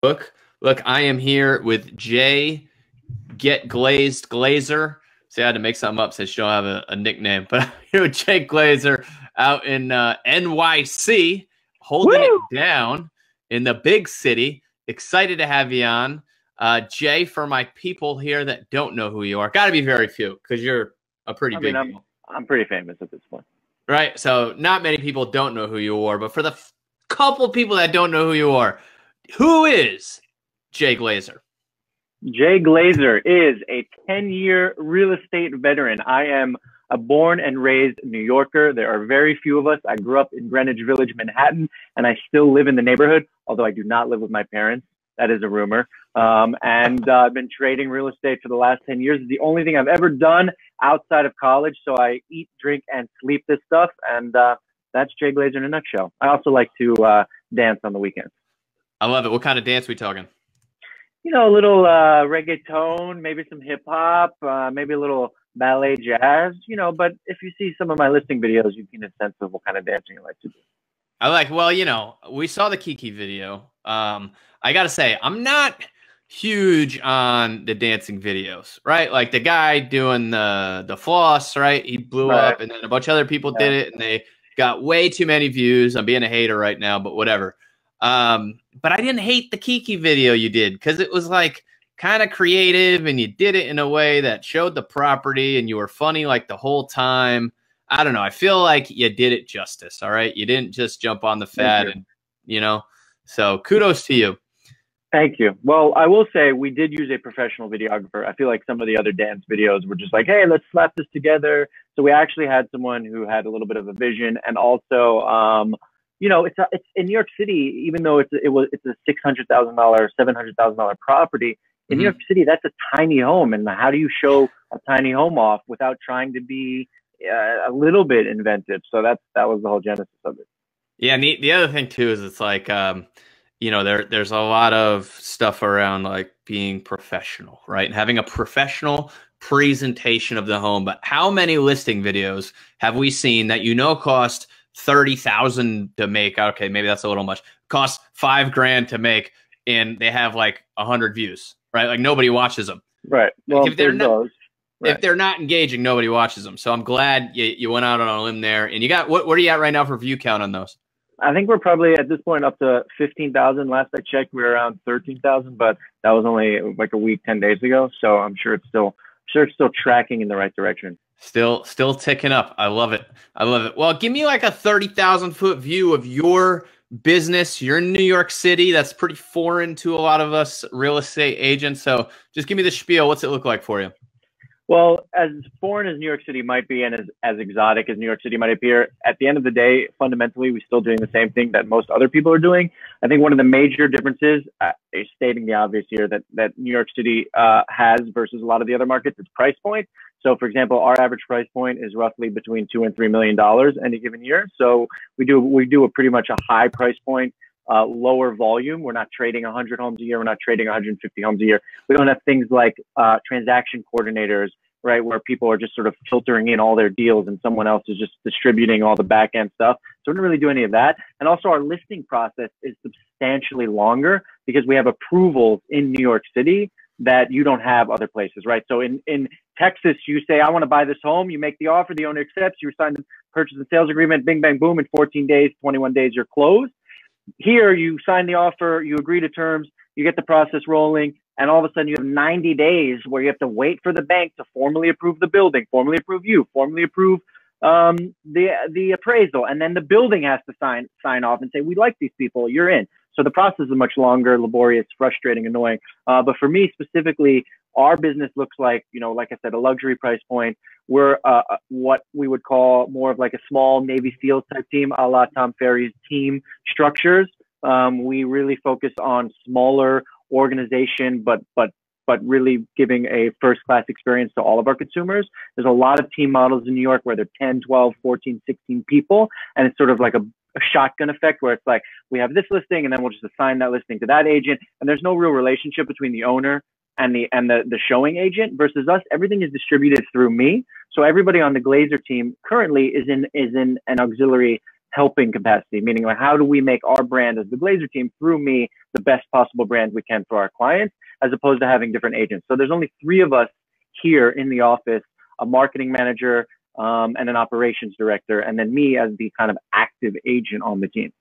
Look, I am here with Jay Get Glazed Glazer. See, I had to make something up since you don't have a nickname, but I'm here with Jay Glazer out in NYC, holding it Woo! down in the big city. Excited to have you on. Jay, for my people here that don't know who you are, got to be very few because you're a pretty big deal. I'm pretty famous at this point. Right? So not many people don't know who you are, but for the couple people that don't know who you are, who is Jay Glazer? Jay Glazer is a 10-year real estate veteran. I am a born and raised New Yorker. There are very few of us. I grew up in Greenwich Village, Manhattan, and I still live in the neighborhood, although I do not live with my parents. That is a rumor. I've been trading real estate for the last 10 years. It's the only thing I've ever done outside of college. So I eat, drink, and sleep this stuff. And that's Jay Glazer in a nutshell. I also like to dance on the weekends. I love it. What kind of dance are we talking? You know, a little reggaeton, maybe some hip hop, maybe a little ballet jazz, you know, but if you see some of my listing videos, you get a sense of what kind of dancing I like to do. I like, well, you know, we saw the Keke video. I got to say, I'm not huge on the dancing videos, right? Like the guy doing the floss, right? He blew up, and then a bunch of other people did it, and they got way too many views. I'm being a hater right now, but whatever. But I didn't hate the Keke video you did because it was like kind of creative and you did it in a way that showed the property and you were funny like the whole time. I don't know. I feel like you did it justice. All right. You didn't just jump on the fad and, you know, so kudos to you. Thank you. Well, I will say we did use a professional videographer. I feel like some of the other dance videos were just like, hey, let's slap this together. So we actually had someone who had a little bit of a vision, and also, you know, it's in New York City, even though it's a $600,000, $700,000 property. In New York City, that's a tiny home. And how do you show a tiny home off without trying to be a little bit inventive? So that was the whole genesis of it. Yeah. And the other thing too is it's like, you know, there's a lot of stuff around like being professional, right? And having a professional presentation of the home. But how many listing videos have we seen that, you know, cost $30,000 to make? Okay, maybe that's a little much. Cost $5,000 to make, and they have like 100 views, right? Like nobody watches them. Right. Well, if they're not engaging, nobody watches them. So I'm glad you went out on a limb there. And you got what are you at right now for view count on those? I think we're probably at this point up to 15,000. Last I checked, we were around 13,000, but that was only like a week, 10 days ago. So I'm sure it's still tracking in the right direction. Still ticking up. I love it. I love it. Well, give me like a 30,000-foot view of your business. You're in New York City. That's pretty foreign to a lot of us real estate agents. So just give me the spiel. What's it look like for you? Well, as foreign as New York City might be, and as exotic as New York City might appear, at the end of the day, fundamentally, we're still doing the same thing that most other people are doing. I think one of the major differences, stating the obvious here, that New York City has versus a lot of the other markets, is price point. So, for example, our average price point is roughly between $2 and $3 million any given year. So we do a pretty much a high price point. Lower volume. We're not trading 100 homes a year. We're not trading 150 homes a year. We don't have things like transaction coordinators, right, where people are just sort of filtering in all their deals and someone else is just distributing all the back end stuff. So we don't really do any of that. And also our listing process is substantially longer because we have approvals in New York City that you don't have other places, right? So in Texas, you say, I want to buy this home. You make the offer. The owner accepts. You sign the purchase and sales agreement. Bing, bang, boom. In 14 days, 21 days, you're closed. Here, you sign the offer, you agree to terms, you get the process rolling, and all of a sudden you have 90 days where you have to wait for the bank to formally approve the building, formally approve you, formally approve the appraisal, and then the building has to sign off and say, we like these people, you're in. So the process is much longer, laborious, frustrating, annoying. But for me specifically, our business looks like, you know, like I said, a luxury price point. We're what we would call more of like a small Navy SEALs type team, a la Tom Ferry's team structures. We really focus on smaller organization, but really giving a first-class experience to all of our consumers. There's a lot of team models in New York where they're 10, 12, 14, 16 people, and it's sort of like a shotgun effect where it's like, we have this listing, and then we'll just assign that listing to that agent, and there's no real relationship between the owner and the showing agent. Versus us, everything is distributed through me. So everybody on the Glazer team currently is in an auxiliary helping capacity, meaning like how do we make our brand as the Glazer team through me the best possible brand we can for our clients, as opposed to having different agents. So there's only 3 of us here in the office, a marketing manager and an operations director, and then me as the kind of active agent on the team.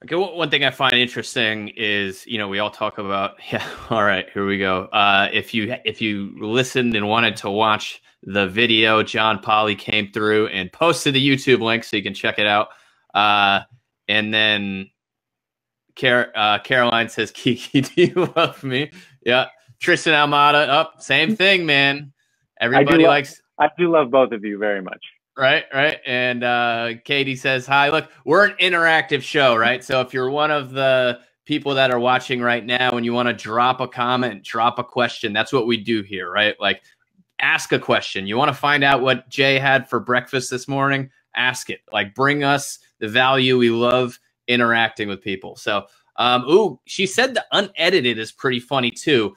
Okay, one thing I find interesting is, you know, we all talk about, yeah, all right, here we go. If you listened and wanted to watch the video, John Polly came through and posted the YouTube link so you can check it out. And then Caroline says, Keke, do you love me? Yeah. Tristan Almada, same thing, man. Everybody likes. I do love both of you very much. Right. And Katie says, hi, look, we're an interactive show, right? So if you're one of the people that are watching right now and you want to drop a comment, drop a question, that's what we do here, right? Like, ask a question. You want to find out what Jay had for breakfast this morning? Ask it. Like, bring us the value. We love interacting with people. So, she said the unedited is pretty funny too.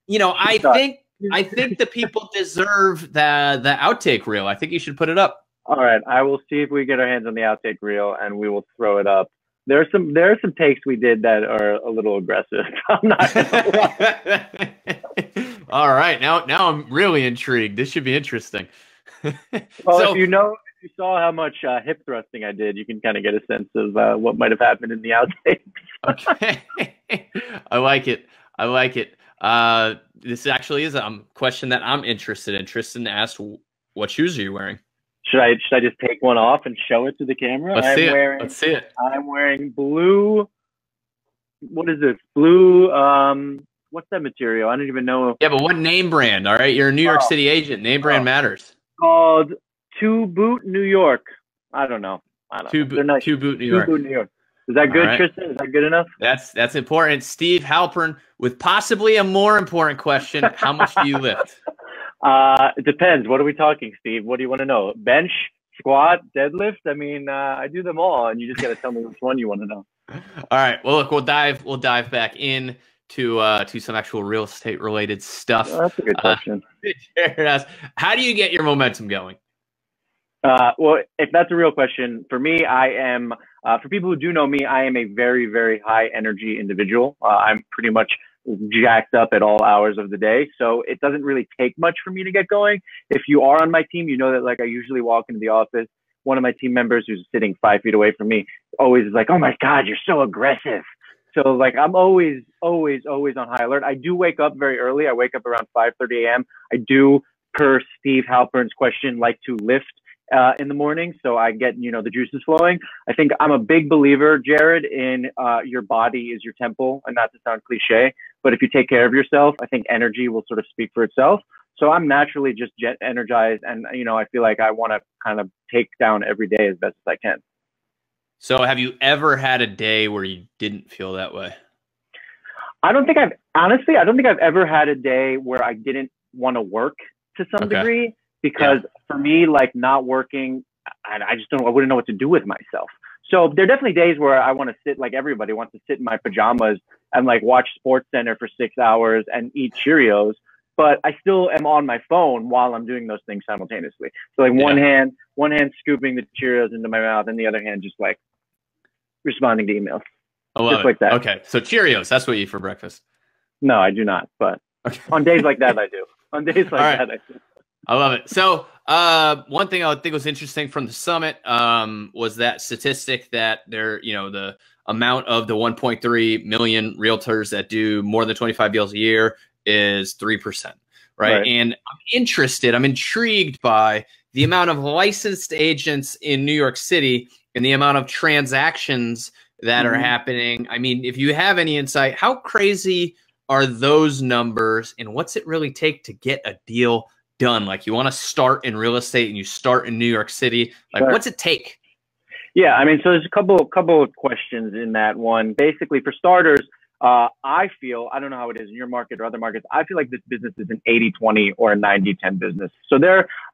You know, I think the people deserve the outtake reel. I think you should put it up. All right, I will see if we get our hands on the outtake reel, and we will throw it up. There are some takes we did that are a little aggressive. I'm not gonna lie. All right, now I'm really intrigued. This should be interesting. Well, so, if you saw how much hip thrusting I did, you can kind of get a sense of what might have happened in the outtakes. Okay, I like it. This actually is a question that I'm interested in. Tristan asked, "What shoes are you wearing?" Should I just take one off and show it to the camera? Let's see it. I'm wearing blue. What is this? Blue. What's that material? I don't even know. Yeah, but what name brand? All right, you're a New York City agent. Name brand matters. Called Two Boot New York. I don't know. Two Boot New York. Is that good, Tristan? Is that good enough? That's important. Steve Halpern with possibly a more important question. How much do you lift? It depends. What are we talking, Steve? What do you want to know? Bench, squat, deadlift? I mean, I do them all, and you just got to tell me which one you want to know. All right. Well, look, we'll dive back in to some actual real estate related stuff. Well, that's a good question. How do you get your momentum going? Well, if that's a real question, for me, I am, for people who do know me, I am a very, very high energy individual. I'm pretty much jacked up at all hours of the day. So it doesn't really take much for me to get going. If you are on my team, you know that like I usually walk into the office. One of my team members who's sitting 5 feet away from me always is like, "Oh my God, you're so aggressive." So like I'm always on high alert. I do wake up very early. I wake up around 5:30 a.m. I do, per Steve Halpern's question, like to lift in the morning, so I get, the juices flowing. I think I'm a big believer, Jared, in your body is your temple, and not to sound cliche, but if you take care of yourself, I think energy will sort of speak for itself. So I'm naturally just jet energized, and I feel like I want to kind of take down every day as best as I can. So have you ever had a day where you didn't feel that way? I don't think I've ever had a day where I didn't want to work to some degree. Because for me, like not working, I wouldn't know what to do with myself. So there are definitely days where I want to sit, like everybody wants to sit in my pajamas and like watch SportsCenter for 6 hours and eat Cheerios. But I still am on my phone while I'm doing those things simultaneously. So like one hand scooping the Cheerios into my mouth and the other hand just like responding to emails. Just like that. Okay. So Cheerios, that's what you eat for breakfast. No, I do not. But on days like that, I do. On days like that, I do. I love it. So one thing I think was interesting from the summit was that statistic that the amount of the 1.3 million realtors that do more than 25 deals a year is 3%, right? And I'm intrigued by the amount of licensed agents in New York City and the amount of transactions that are happening. I mean, if you have any insight, how crazy are those numbers and what's it really take to get a deal done? Like, you want to start in real estate and you start in New York City. Like, what's it take? Yeah, I mean, so there's a couple of questions in that one. Basically, for starters, I feel, I don't know how it is in your market or other markets, I feel like this business is an 80-20 or a 90-10 business. So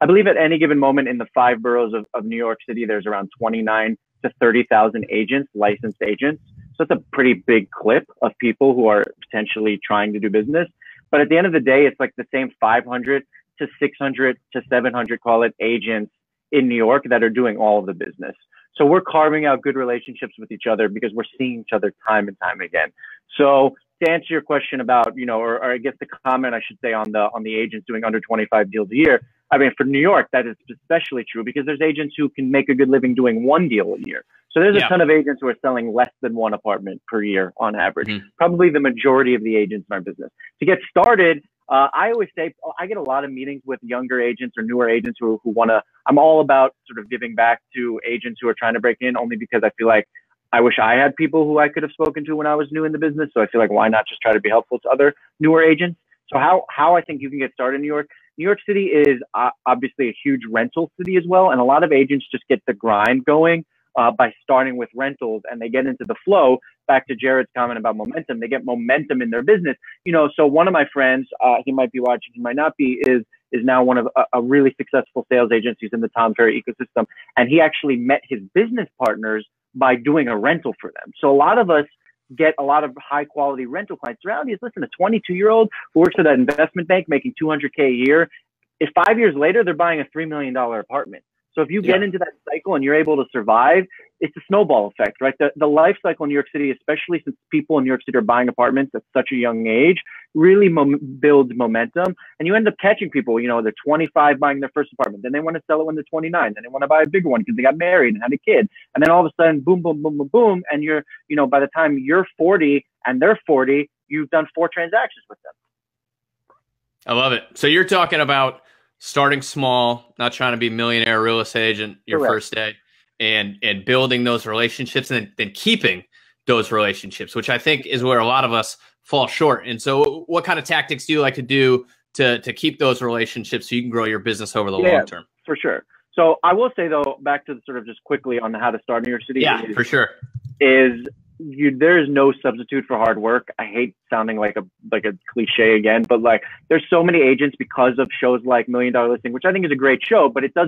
I believe at any given moment in the 5 boroughs of New York City, there's around 29 to 30,000 agents, licensed agents. So it's a pretty big clip of people who are potentially trying to do business. But at the end of the day, it's like the same 500 to 600 to 700, call it, agents in New York that are doing all of the business. So we're carving out good relationships with each other because we're seeing each other time and time again. So to answer your question about, or I guess the comment I should say on the agents doing under 25 deals a year, I mean, for New York, that is especially true because there's agents who can make a good living doing one deal a year. So there's a ton of agents who are selling less than one apartment per year on average, probably the majority of the agents in our business. To get started, I always say I get a lot of meetings with younger agents or newer agents who want to, I'm all about sort of giving back to agents who are trying to break in, only because I feel like I wish I had people who I could have spoken to when I was new in the business. So I feel like why not just try to be helpful to other newer agents? So how I think you can get started in New York. New York City is obviously a huge rental city as well. And a lot of agents just get the grind going by starting with rentals, and they get into the flow. Back to Jared's comment about momentum, they get momentum in their business. So one of my friends, he might be watching, he might not be, is now one of a really successful sales agencies in the Tom Ferry ecosystem. And he actually met his business partners by doing a rental for them. So a lot of us get a lot of high quality rental clients. The reality is, listen, a 22-year-old who works at an investment bank making $200K a year, if 5 years later, they're buying a $3 million apartment. So if you get into that cycle and you're able to survive, it's a snowball effect, right? The life cycle in New York City, especially since people in New York City are buying apartments at such a young age, really builds momentum. And you end up catching people, they're 25 buying their first apartment. Then they want to sell it when they're 29. Then they want to buy a bigger one because they got married and had a kid. And then all of a sudden, boom, boom, boom, boom, boom. And you're, by the time you're 40 and they're 40, you've done 4 transactions with them. I love it. So you're talking about starting small, not trying to be a millionaire real estate agent your first day, and building those relationships, and then keeping those relationships, which I think is where a lot of us fall short. And so what kind of tactics do you like to do to keep those relationships so you can grow your business over the long term? For sure. So I will say, though, back to sort of just quickly on how to start in New York City. For sure. There is no substitute for hard work. I hate sounding like a cliche again, but like there's so many agents because of shows like $1 Million Listing, which I think is a great show, but it does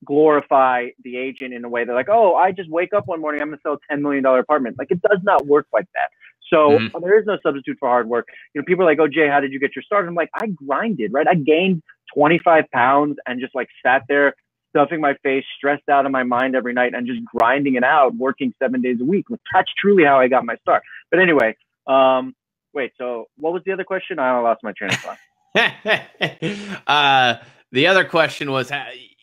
glorify the agent in a way. They're like, oh, I just wake up one morning, I'm going to sell a $10 million apartment. Like, it does not work like that. So there is no substitute for hard work. People are like, oh, Jay, how did you get your start? I'm like, I grinded, right? I gained 25 pounds and just like sat there stuffing my face, stressed out of my mind every night, and just grinding it out, working 7 days a week. That's truly how I got my start. But anyway, wait, so what was the other question? I lost my train of thought. The other question was,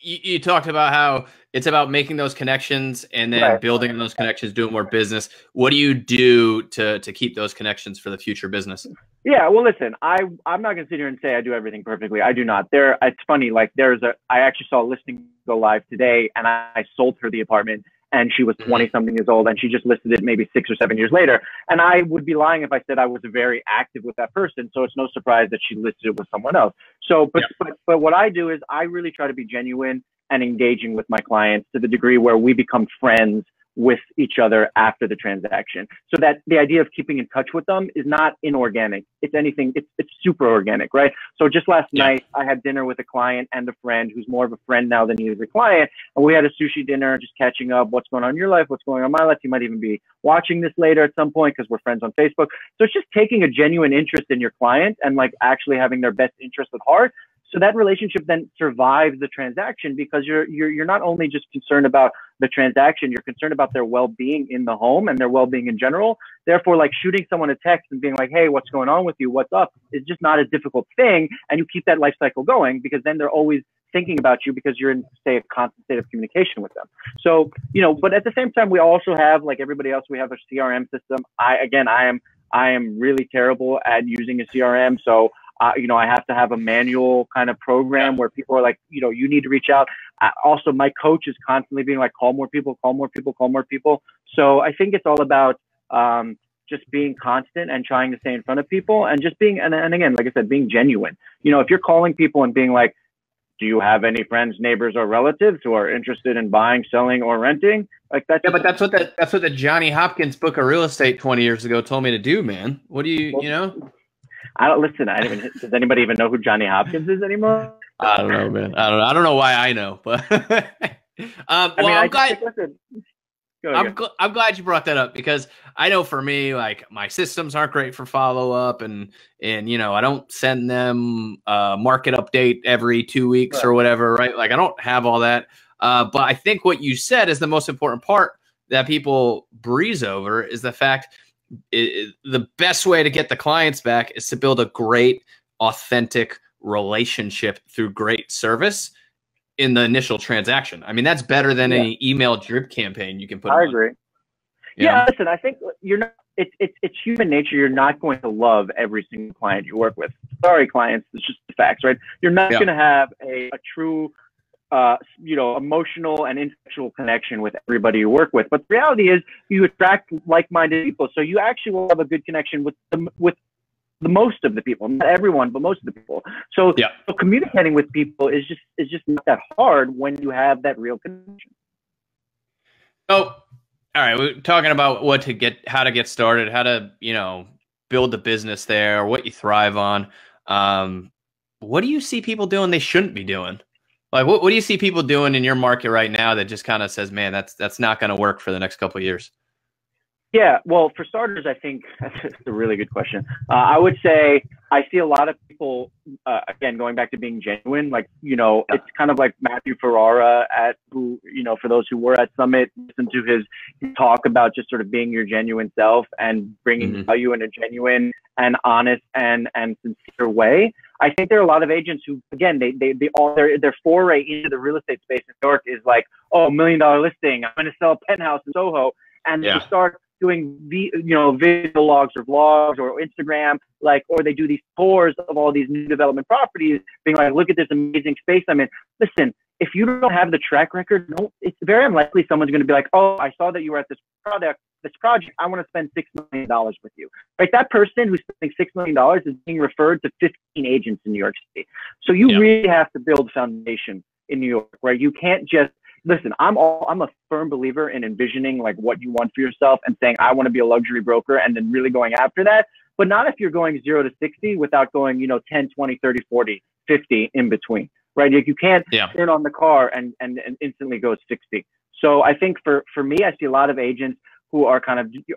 you talked about how it's about making those connections and then building on those connections, doing more business. What do you do to keep those connections for the future business? Yeah, well, listen, I'm not going to sit here and say I do everything perfectly. I do not. It's funny, like I actually saw a listing go live today, and I sold her the apartment, and she was 20-something years old, and she just listed it maybe 6 or 7 years later. And I would be lying if I said I was very active with that person. So it's no surprise that she listed it with someone else. So, but what I do is I really try to be genuine and engaging with my clients to the degree where we become friends with each other after the transaction. So that the idea of keeping in touch with them is not inorganic. It's anything, it's super organic, right? So just last night, I had dinner with a client and a friend who's more of a friend now than he is a client. And we had a sushi dinner, just catching up. What's going on in your life? What's going on in my life? You might even be watching this later at some point because we're friends on Facebook. So it's just taking a genuine interest in your client and like actually having their best interest at heart. So that relationship then survives the transaction because you're not only just concerned about the transaction, you're concerned about their well-being in the home and their well-being in general. Therefore, like shooting someone a text and being like, hey, what's going on with you? What's up? Is just not a difficult thing. And you keep that life cycle going because then they're always thinking about you because you're in, say, a constant state of communication with them. So, but at the same time, we also have, like everybody else, we have a CRM system. I am really terrible at using a CRM. So, I have to have a manual kind of program where people are like, you need to reach out. Also, my coach is constantly being like, call more people, call more people, call more people. So I think it's all about just being constant and trying to stay in front of people and just being, and again, like I said, being genuine. If you're calling people and being like, do you have any friends, neighbors, or relatives who are interested in buying, selling, or renting? Like that. Yeah, but that's what the Johnny Hopkins book of real estate 20 years ago told me to do, man. What do you, I don't listen. Does anybody even know who Johnny Hopkins is anymore? I don't know, man. I don't know why I know, but I'm glad you brought that up because I know for me, like my systems aren't great for follow up, and I don't send them a market update every 2 weeks or whatever, right? Like I don't have all that. But I think what you said is the most important part that people breeze over is the fact the best way to get the clients back is to build a great, authentic relationship through great service in the initial transaction. I mean, that's better than any email drip campaign you can put on. I agree. Yeah, listen, I think you're not. It's human nature. You're not going to love every single client you work with. Sorry, clients. It's just the facts, right? You're not going to have a true, emotional and intellectual connection with everybody you work with. But the reality is, you attract like-minded people, so you actually will have a good connection with the most of the people. Not everyone, but most of the people. So, so communicating with people is just not that hard when you have that real connection. So, all right, we're talking about how to get started, how to, build the business there, what you thrive on. What do you see people doing they shouldn't be doing? Like, what do you see people doing in your market right now that just kind of says, man, that's not going to work for the next couple of years? Yeah, well, for starters, I think that's a really good question. I would say I see a lot of people, again, going back to being genuine, like, it's kind of like Matthew Ferrara for those who were at Summit, listen to his talk about just sort of being your genuine self and bringing value in a genuine and honest and sincere way. I think there are a lot of agents who, again, their foray into the real estate space in New York is like, oh, $1 million listing, I'm going to sell a penthouse in Soho. And they start doing video logs or vlogs or Instagram, or they do these tours of all these new development properties, being like, look at this amazing space I'm in. Listen, if you don't have the track record, it's very unlikely someone's going to be like, oh, I saw that you were at this project, I want to spend $6 million with you. Right? That person who's spending $6 million is being referred to 15 agents in New York City. So you really have to build a foundation in New York, where you can't just listen. I'm a firm believer in envisioning like what you want for yourself and saying, I want to be a luxury broker, and then really going after that. But not if you're going 0 to 60 without going, 10, 20, 30, 40, 50 in between, right? Like you can't turn on the car and instantly go 60. So I think for me, I see a lot of agents who are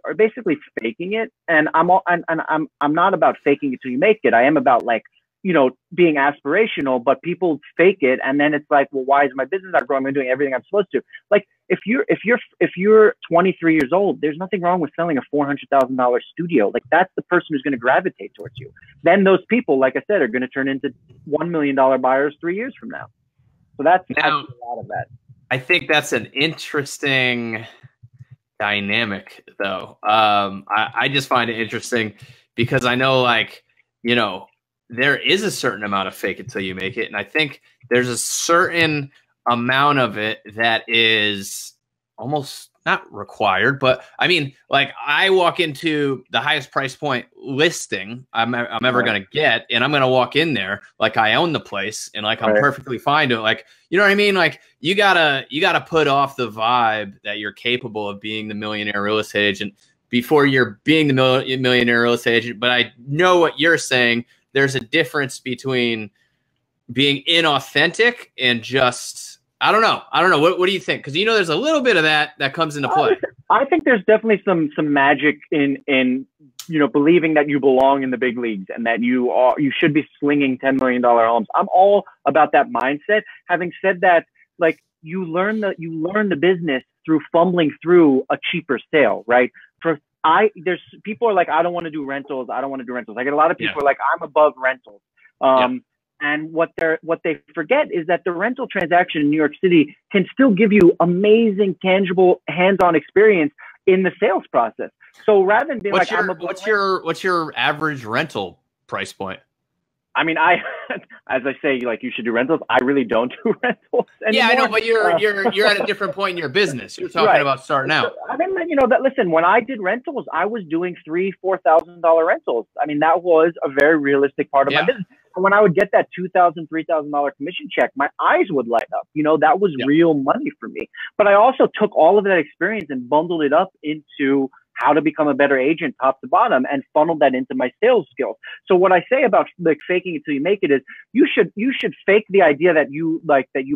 are basically faking it. And I'm not about faking it till you make it. I am about being aspirational, but people fake it, and then it's like, well, why is my business not growing? I'm doing everything I'm supposed to. Like, if you're 23 years old, there's nothing wrong with selling a $400,000 studio. Like, that's the person who's going to gravitate towards you. Then those people, like I said, are going to turn into $1 million buyers 3 years from now. So that's a lot of that. I think that's an interesting dynamic, though. I just find it interesting because I know, there is a certain amount of fake it till you make it. And I think there's a certain amount of it that is almost not required, but I mean, I walk into the highest price point listing I'm ever going to get, and I'm going to walk in there like I own the place and I'm perfectly fine to it. You know what I mean? You gotta put off the vibe that you're capable of being the millionaire real estate agent before you're being the millionaire real estate agent. But I know what you're saying. There's a difference between being inauthentic and just, I don't know. What do you think? Because there's a little bit of that comes into play. I think there's definitely some magic in believing that you belong in the big leagues and that you should be slinging $10 million homes. I'm all about that mindset. Having said that, you learn the business through fumbling through a cheaper sale, right? There's people are like, I don't want to do rentals. I get a lot of people are like, I'm above rentals. And what they forget is that the rental transaction in New York City can still give you amazing, tangible, hands-on experience in the sales process. So rather than being what's your average rental price point? I mean, as I say, you should do rentals. I really don't do rentals anymore. Yeah, I know, but you're at a different point in your business. You're talking about starting out. I mean, listen, when I did rentals, I was doing $3,000-$4,000 rentals. I mean, that was a very realistic part of my business. And when I would get that $2,000, $3,000 commission check, my eyes would light up. That was real money for me. But I also took all of that experience and bundled it up into how to become a better agent top to bottom and funneled that into my sales skills. So what I say about faking it till you make it is you should fake the idea that you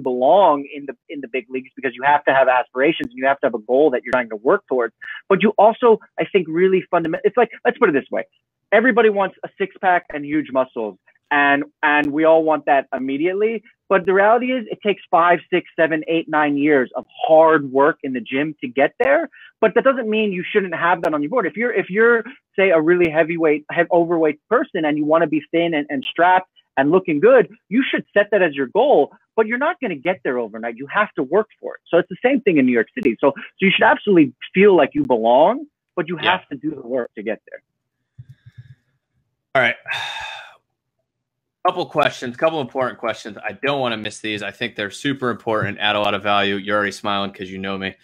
belong in the big leagues, because you have to have aspirations and you have to have a goal that you're trying to work towards. But you also, I think, really fundamental. It's like, let's put it this way. Everybody wants a six-pack and huge muscles. and we all want that immediately. But the reality is it takes 5, 6, 7, 8, 9 years of hard work in the gym to get there. But that doesn't mean you shouldn't have that on your board. If you're say a really overweight person and you want to be thin and strapped and looking good, you should set that as your goal, but you're not going to get there overnight. You have to work for it. So it's the same thing in New York City. So you should absolutely feel like you belong, but you have to do the work to get there. All right. Couple important questions. I don't want to miss these. I think they're super important, add a lot of value. You're already smiling because you know me.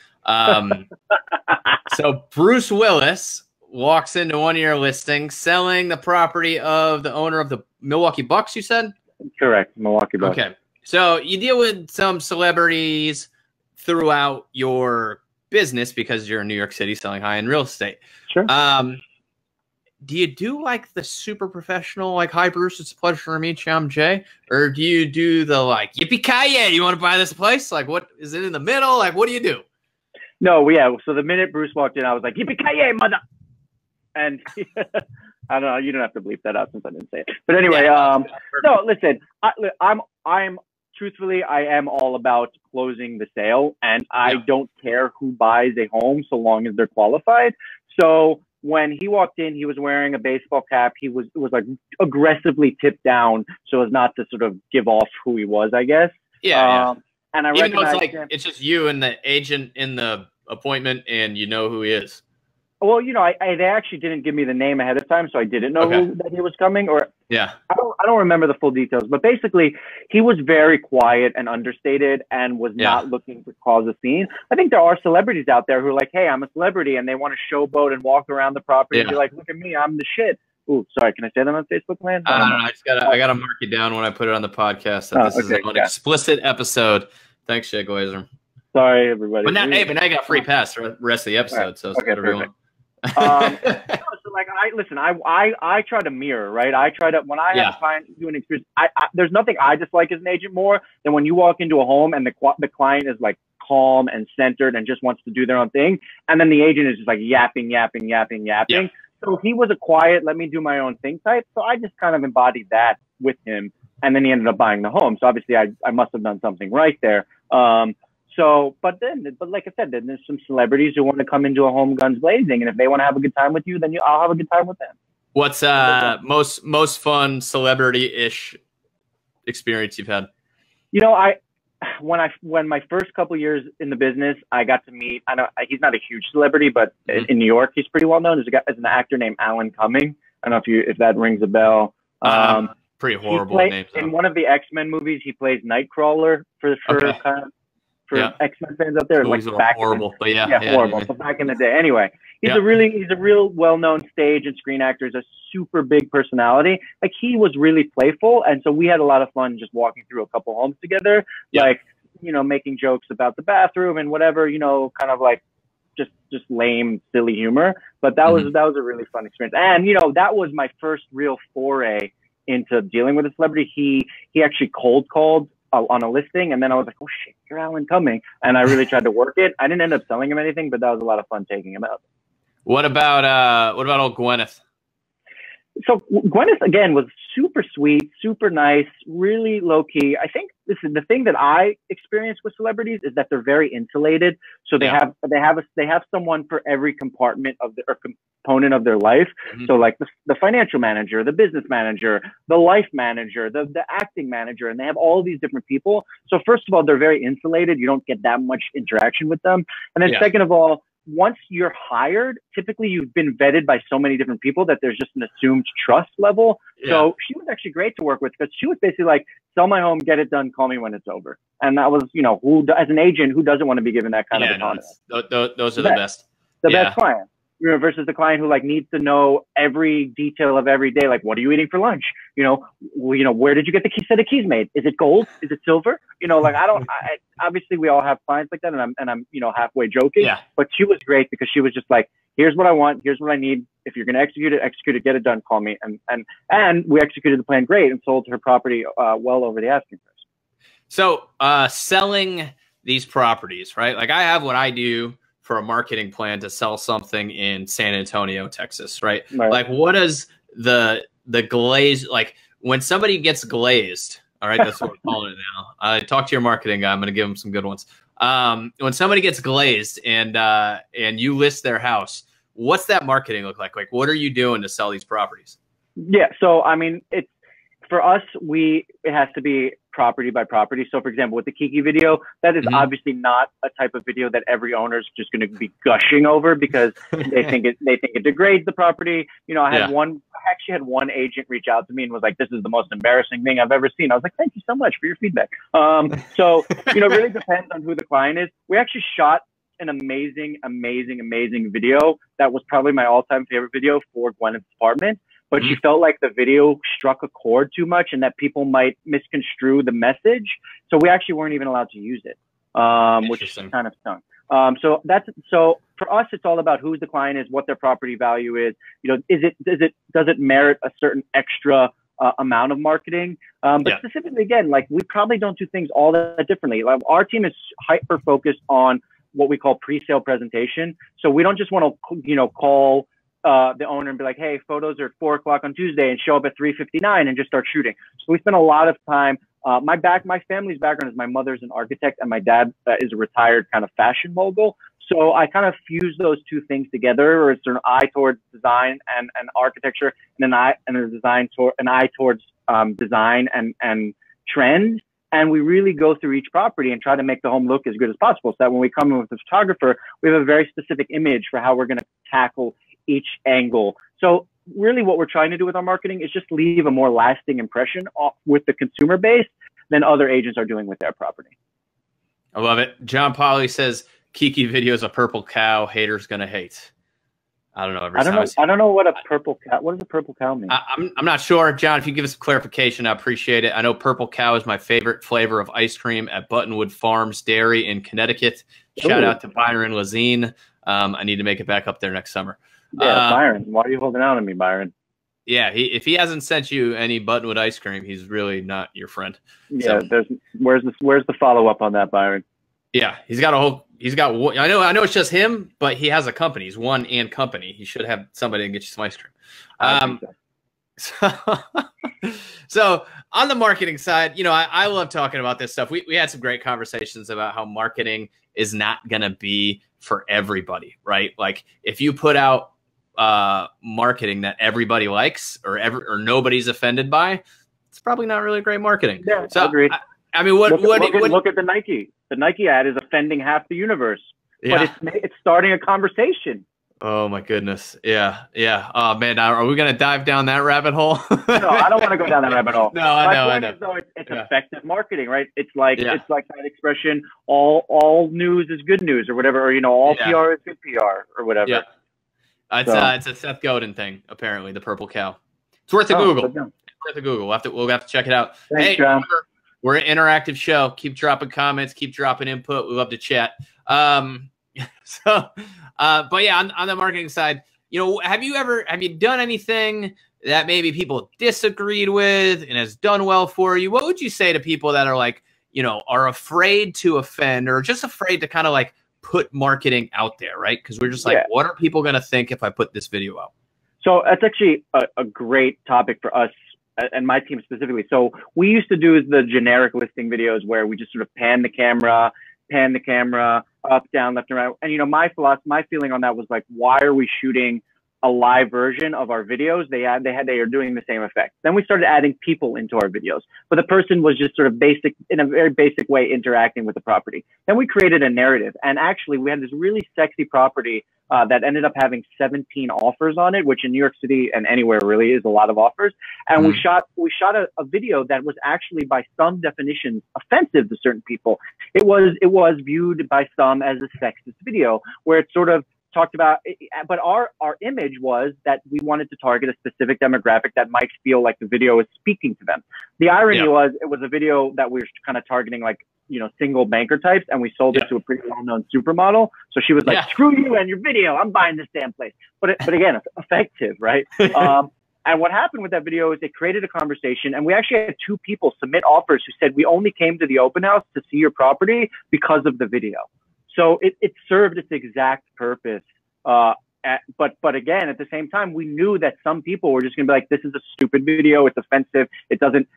So Bruce Willis walks into one of your listings selling the property of the owner of the Milwaukee Bucks, you said? Correct, Milwaukee Bucks. Okay. So you deal with some celebrities throughout your business because you're in New York City selling high-end real estate. Sure. Do you do like the super professional, like, hi, Bruce, it's a pleasure to meet you, I'm Jay? Or do you do the, like, yippee-ki-yay, you want to buy this place? Like, what is it in the middle? Like, what do you do? No, yeah. So the minute Bruce walked in, I was like, yippee-ki-yay, mother. And I don't know, you don't have to bleep that out since I didn't say it. But anyway, no, listen, I'm truthfully, I am all about closing the sale, and I don't care who buys a home so long as they're qualified. So when he walked in, he was wearing a baseball cap. He was like aggressively tipped down so as not to sort of give off who he was, I guess. Yeah. And I even though it's like him. It's just you and the agent in the appointment, and you know who he is. Well, you know, they actually didn't give me the name ahead of time, so I didn't know that he was coming. Or I don't remember the full details, but basically, he was very quiet and understated, and was not looking to cause a scene. I think there are celebrities out there who are like, "Hey, I'm a celebrity," and they want to showboat and walk around the property and be like, "Look at me, I'm the shit." Ooh, sorry, can I say that on Facebook, man? I don't know. I gotta mark it down when I put it on the podcast that this is an explicit episode. Thanks, Jay Glazer. Sorry, everybody. But now you got free pass for the rest of the episode, so it's whatever you want. So like I try to mirror, right? I try to, when I have a client do an experience, there's nothing I dislike as an agent more than when you walk into a home and the client is like calm and centered and just wants to do their own thing, and then the agent is just like yapping. So he was a quiet, let me do my own thing type. So I just kind of embodied that with him, and then he ended up buying the home. So obviously I must have done something right there. But like I said, then there's some celebrities who want to come into a home guns blazing, and if they want to have a good time with you, then I'll have a good time with them. What's most fun celebrity-ish experience you've had? You know, when my first couple years in the business, I got to meet. I know he's not a huge celebrity, but in New York, he's pretty well known. There's an actor named Alan Cumming. I don't know if that rings a bell. Pretty horrible name. In one of the X-Men movies, he plays Nightcrawler for X-Men fans out there. Like back horrible, horrible. But back in the day, anyway, he's a real well-known stage and screen actor. He's a super big personality. Like, he was really playful, and so we had a lot of fun just walking through a couple homes together, like, you know, making jokes about the bathroom and whatever, you know, kind of like just lame, silly humor. But that was a really fun experience, and you know, that was my first real foray into dealing with a celebrity. He actually cold called on a listing, and then I was like, oh shit, you're Alan Cumming, and I really tried to work it. I didn't end up selling him anything, but that was a lot of fun taking him out. What about old Gwyneth? So Gwyneth, again, was super sweet, super nice, really low key. I think this is the thing that I experience with celebrities is that they're very insulated. So they have someone for every compartment of component of their life. So like the financial manager, the business manager, the life manager, the acting manager, and they have all these different people. So first of all, they're very insulated. You don't get that much interaction with them. And then second of all, once you're hired, typically you've been vetted by so many different people that there's just an assumed trust level. So she was actually great to work with, because she was basically like, sell my home, get it done, call me when it's over. And that was, you know, as an agent, who doesn't want to be given that kind of autonomy? Those are the best. The best client. You know, versus the client who like needs to know every detail of every day. Like, what are you eating for lunch? You know, where did you get the set of keys made? Is it gold? Is it silver? You know, like obviously we all have clients like that, and I'm you know, halfway joking. But she was great because she was just like, here's what I want, here's what I need. If you're going to execute it, get it done, call me. And we executed the plan great and sold her property well over the asking price. So selling these properties, right? Like, I have what I do for a marketing plan to sell something in San Antonio, Texas, right? Like, what does the glaze, like, when somebody gets glazed, all right, that's what we're calling it now. I talk to your marketing guy. I'm going to give him some good ones. When somebody gets glazed and you list their house, what's that marketing look like? Like, what are you doing to sell these properties? Yeah. So, I mean, it's for us, it has to be property by property. So, for example, with the Keke video, that is obviously not a type of video that every owner is just going to be gushing over because they think it degrades the property. You know, I actually had one agent reach out to me and was like, "This is the most embarrassing thing I've ever seen." I was like, "Thank you so much for your feedback." So, you know, it really depends on who the client is. We actually shot an amazing video that was probably my all-time favorite video for Gwyneth's apartment. But she felt like the video struck a chord too much and that people might misconstrue the message. So we actually weren't even allowed to use it, which kind of stunk. So for us, it's all about who the client is, what their property value is. You know, does it merit a certain extra amount of marketing? But specifically, again, like we probably don't do things all that differently. Like, our team is hyper focused on what we call pre-sale presentation. So we don't just want to, you know, call the owner and be like, "Hey, photos are at 4 o'clock on Tuesday," and show up at 3:59 and just start shooting. So we spend a lot of time. My family's background is my mother's an architect and my dad is a retired kind of fashion mogul. So I kind of fuse those two things together, or it's an eye towards design and architecture, and an eye towards design and trend. And we really go through each property and try to make the home look as good as possible, so that when we come in with the photographer, we have a very specific image for how we're going to tackle each angle. So really what we're trying to do with our marketing is just leave a more lasting impression with the consumer base than other agents are doing with their property. I love it. John Polly says, "Keke video is a purple cow. Haters gonna hate." I don't know. I don't know what a purple cow. What does a purple cow mean? I'm not sure, John. If you give us some clarification, I appreciate it. I know purple cow is my favorite flavor of ice cream at Buttonwood Farms Dairy in Connecticut. Shout out to Byron Lazine. I need to make it back up there next summer. Yeah, Byron. Why are you holding out on me, Byron? Yeah, if he hasn't sent you any Buttonwood ice cream, he's really not your friend. Yeah, so, where's the follow up on that, Byron? Yeah, he's got I know it's just him, but he has a company. He's one and company. He should have somebody to get you some ice cream. So on the marketing side, you know, I love talking about this stuff. We had some great conversations about how marketing is not going to be for everybody, right? Like if you put out marketing that everybody likes or nobody's offended by, it's probably not really great marketing. Yeah, so agreed. I mean, look at the Nike. The Nike ad is offending half the universe, but it's starting a conversation. Oh my goodness. Yeah. Yeah. Oh man. Are we going to dive down that rabbit hole? No, I don't want to go down that rabbit hole. No, I know. Though, it's effective marketing, right? It's like that expression, all news is good news or whatever, or, you know, all PR is good PR or whatever. Yeah. It's a Seth Godin thing, apparently, the purple cow. It's worth a Google. It's worth a Google. We'll have to check it out. Thanks, John. We're an interactive show. Keep dropping comments. Keep dropping input. We love to chat. But yeah, on the marketing side, you know, have you done anything that maybe people disagreed with and has done well for you? What would you say to people that are like, you know, are afraid to offend or just afraid to kind of like put marketing out there, right? Because we're just like, what are people going to think if I put this video out? So that's actually a great topic for us and my team specifically. So we used to do the generic listing videos where we just sort of pan the camera up, down, left, and right. And, you know, my feeling on that was like, why are we shooting a live version of our videos? They are doing the same effect. Then we started adding people into our videos, but the person was just sort of in a very basic way, interacting with the property. Then we created a narrative, and actually we had this really sexy property that ended up having 17 offers on it, which in New York City and anywhere really is a lot of offers. And we shot a video that was actually by some definitions offensive to certain people. It was viewed by some as a sexist video, where it sort of talked about, but our image was that we wanted to target a specific demographic that might feel like the video is speaking to them. The irony was it was a video that we were kind of targeting, like, you know, single banker types, and we sold it to a pretty well-known supermodel. So she was like, screw you and your video, I'm buying this damn place. But again, it's effective, right? And what happened with that video is it created a conversation, and we actually had 2 people submit offers who said, we only came to the open house to see your property because of the video. So it served its exact purpose But again, at the same time, we knew that some people were just going to be like, this is a stupid video. It's offensive. It doesn't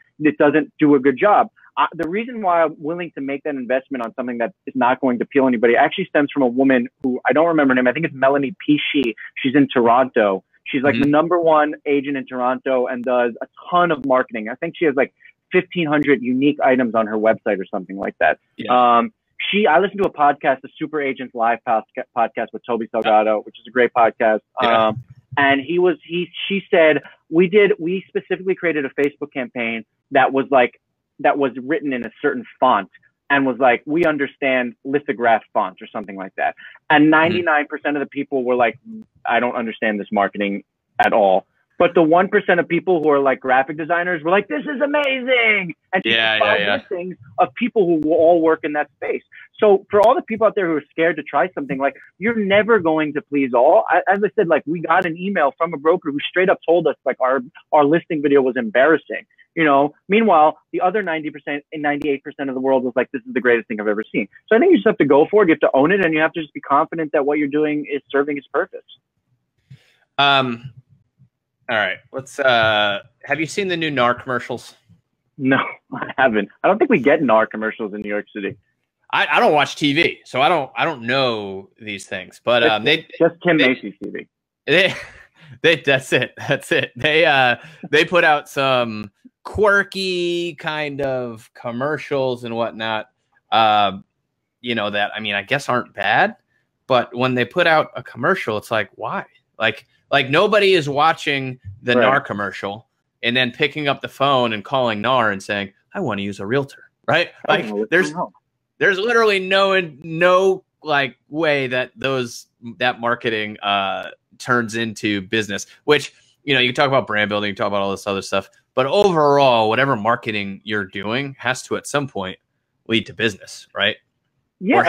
do a good job. The reason why I'm willing to make that investment on something that is not going to appeal anybody actually stems from a woman who I don't remember her name. I think it's Melanie Pishi. She's in Toronto. She's like the #1 agent in Toronto and does a ton of marketing. I think she has like 1,500 unique items on her website or something like that. Yeah. I listened to a podcast, the Super Agents Live podcast with Toby Salgado, which is a great podcast. Yeah. And she said, we specifically created a Facebook campaign that was written in a certain font and was like, we understand lithograph fonts or something like that. And 99% of the people were like, I don't understand this marketing at all. But the 1% of people who are like graphic designers were like, this is amazing. And listings of people who will all work in that space. So for all the people out there who are scared to try something, like, you're never going to please all. As I said, like, we got an email from a broker who straight up told us like our listing video was embarrassing. You know, meanwhile, the other 90% and 98% of the world was like, this is the greatest thing I've ever seen. So I think you just have to go for it. You have to own it, and you have to just be confident that what you're doing is serving its purpose. All right. Let's have you seen the new NAR commercials? No, I haven't. I don't think we get NAR commercials in New York City. I don't watch TV, so I don't know these things. But just Tim Macy TV. That's it. They put out some quirky kind of commercials and whatnot. You know, that, I mean, I guess aren't bad, but when they put out a commercial, it's like, why? Like nobody is watching the NAR commercial and then picking up the phone and calling NAR and saying, I want to use a realtor, right? Like there's literally no like way that that marketing turns into business, which, you know, you can talk about brand building, you can talk about all this other stuff, but overall, whatever marketing you're doing has to at some point lead to business, right? Yeah, or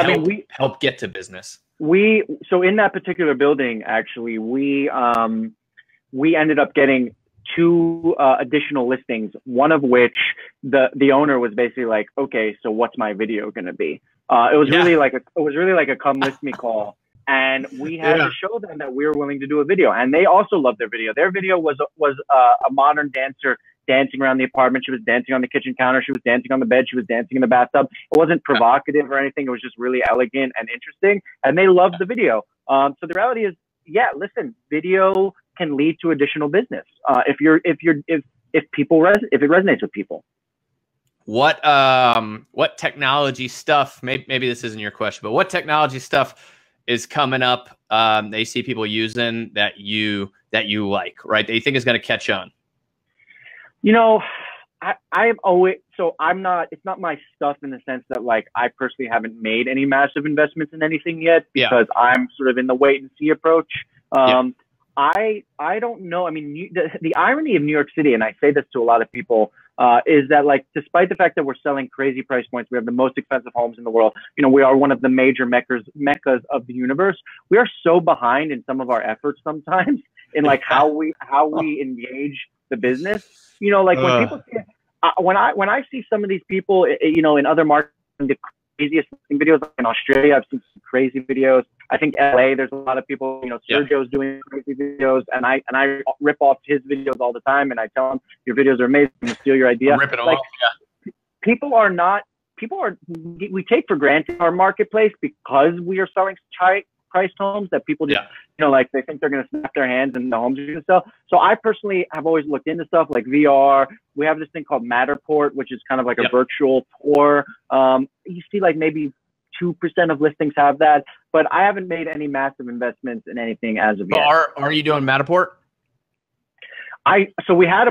help get to business. So in that particular building, actually, we ended up getting 2 additional listings. One of which the owner was basically like, okay, so what's my video going to be? It was really like a come list me call, and we had to show them that we were willing to do a video, and they also loved their video. Their video was a modern dancer dancing around the apartment. She was dancing on the kitchen counter. She was dancing on the bed. She was dancing in the bathtub. It wasn't provocative or anything. It was just really elegant and interesting. And they loved the video. So the reality is, yeah, listen, video can lead to additional business. If it resonates with people. What technology stuff, maybe this isn't your question, but what technology stuff is coming up that you see people using that you like, right? That you think is going to catch on? You know, it's not my stuff in the sense that, like, I personally haven't made any massive investments in anything yet because I'm sort of in the wait and see approach. I don't know. I mean, the irony of New York City, and I say this to a lot of people, is that, like, despite the fact that we're selling crazy price points, we have the most expensive homes in the world. You know, we are one of the major meccas of the universe. We are so behind in some of our efforts sometimes in like how we engage the business. You know, like when people see, when I see some of these people, you know, in other markets, the craziest videos, like in Australia, I've seen some crazy videos. I think LA, there's a lot of people, you know, Sergio's doing crazy videos, and I rip off his videos all the time, and I tell him, your videos are amazing, I'm gonna steal your idea. I'm ripping off, we take for granted our marketplace because we are selling high priced homes that people just, you know, like they think they're going to snap their hands and the homes are going to sell. So I personally have always looked into stuff like VR. We have this thing called Matterport, which is kind of like a virtual tour. You see like maybe 2% of listings have that, but I haven't made any massive investments in anything as of yet. Are you doing Matterport?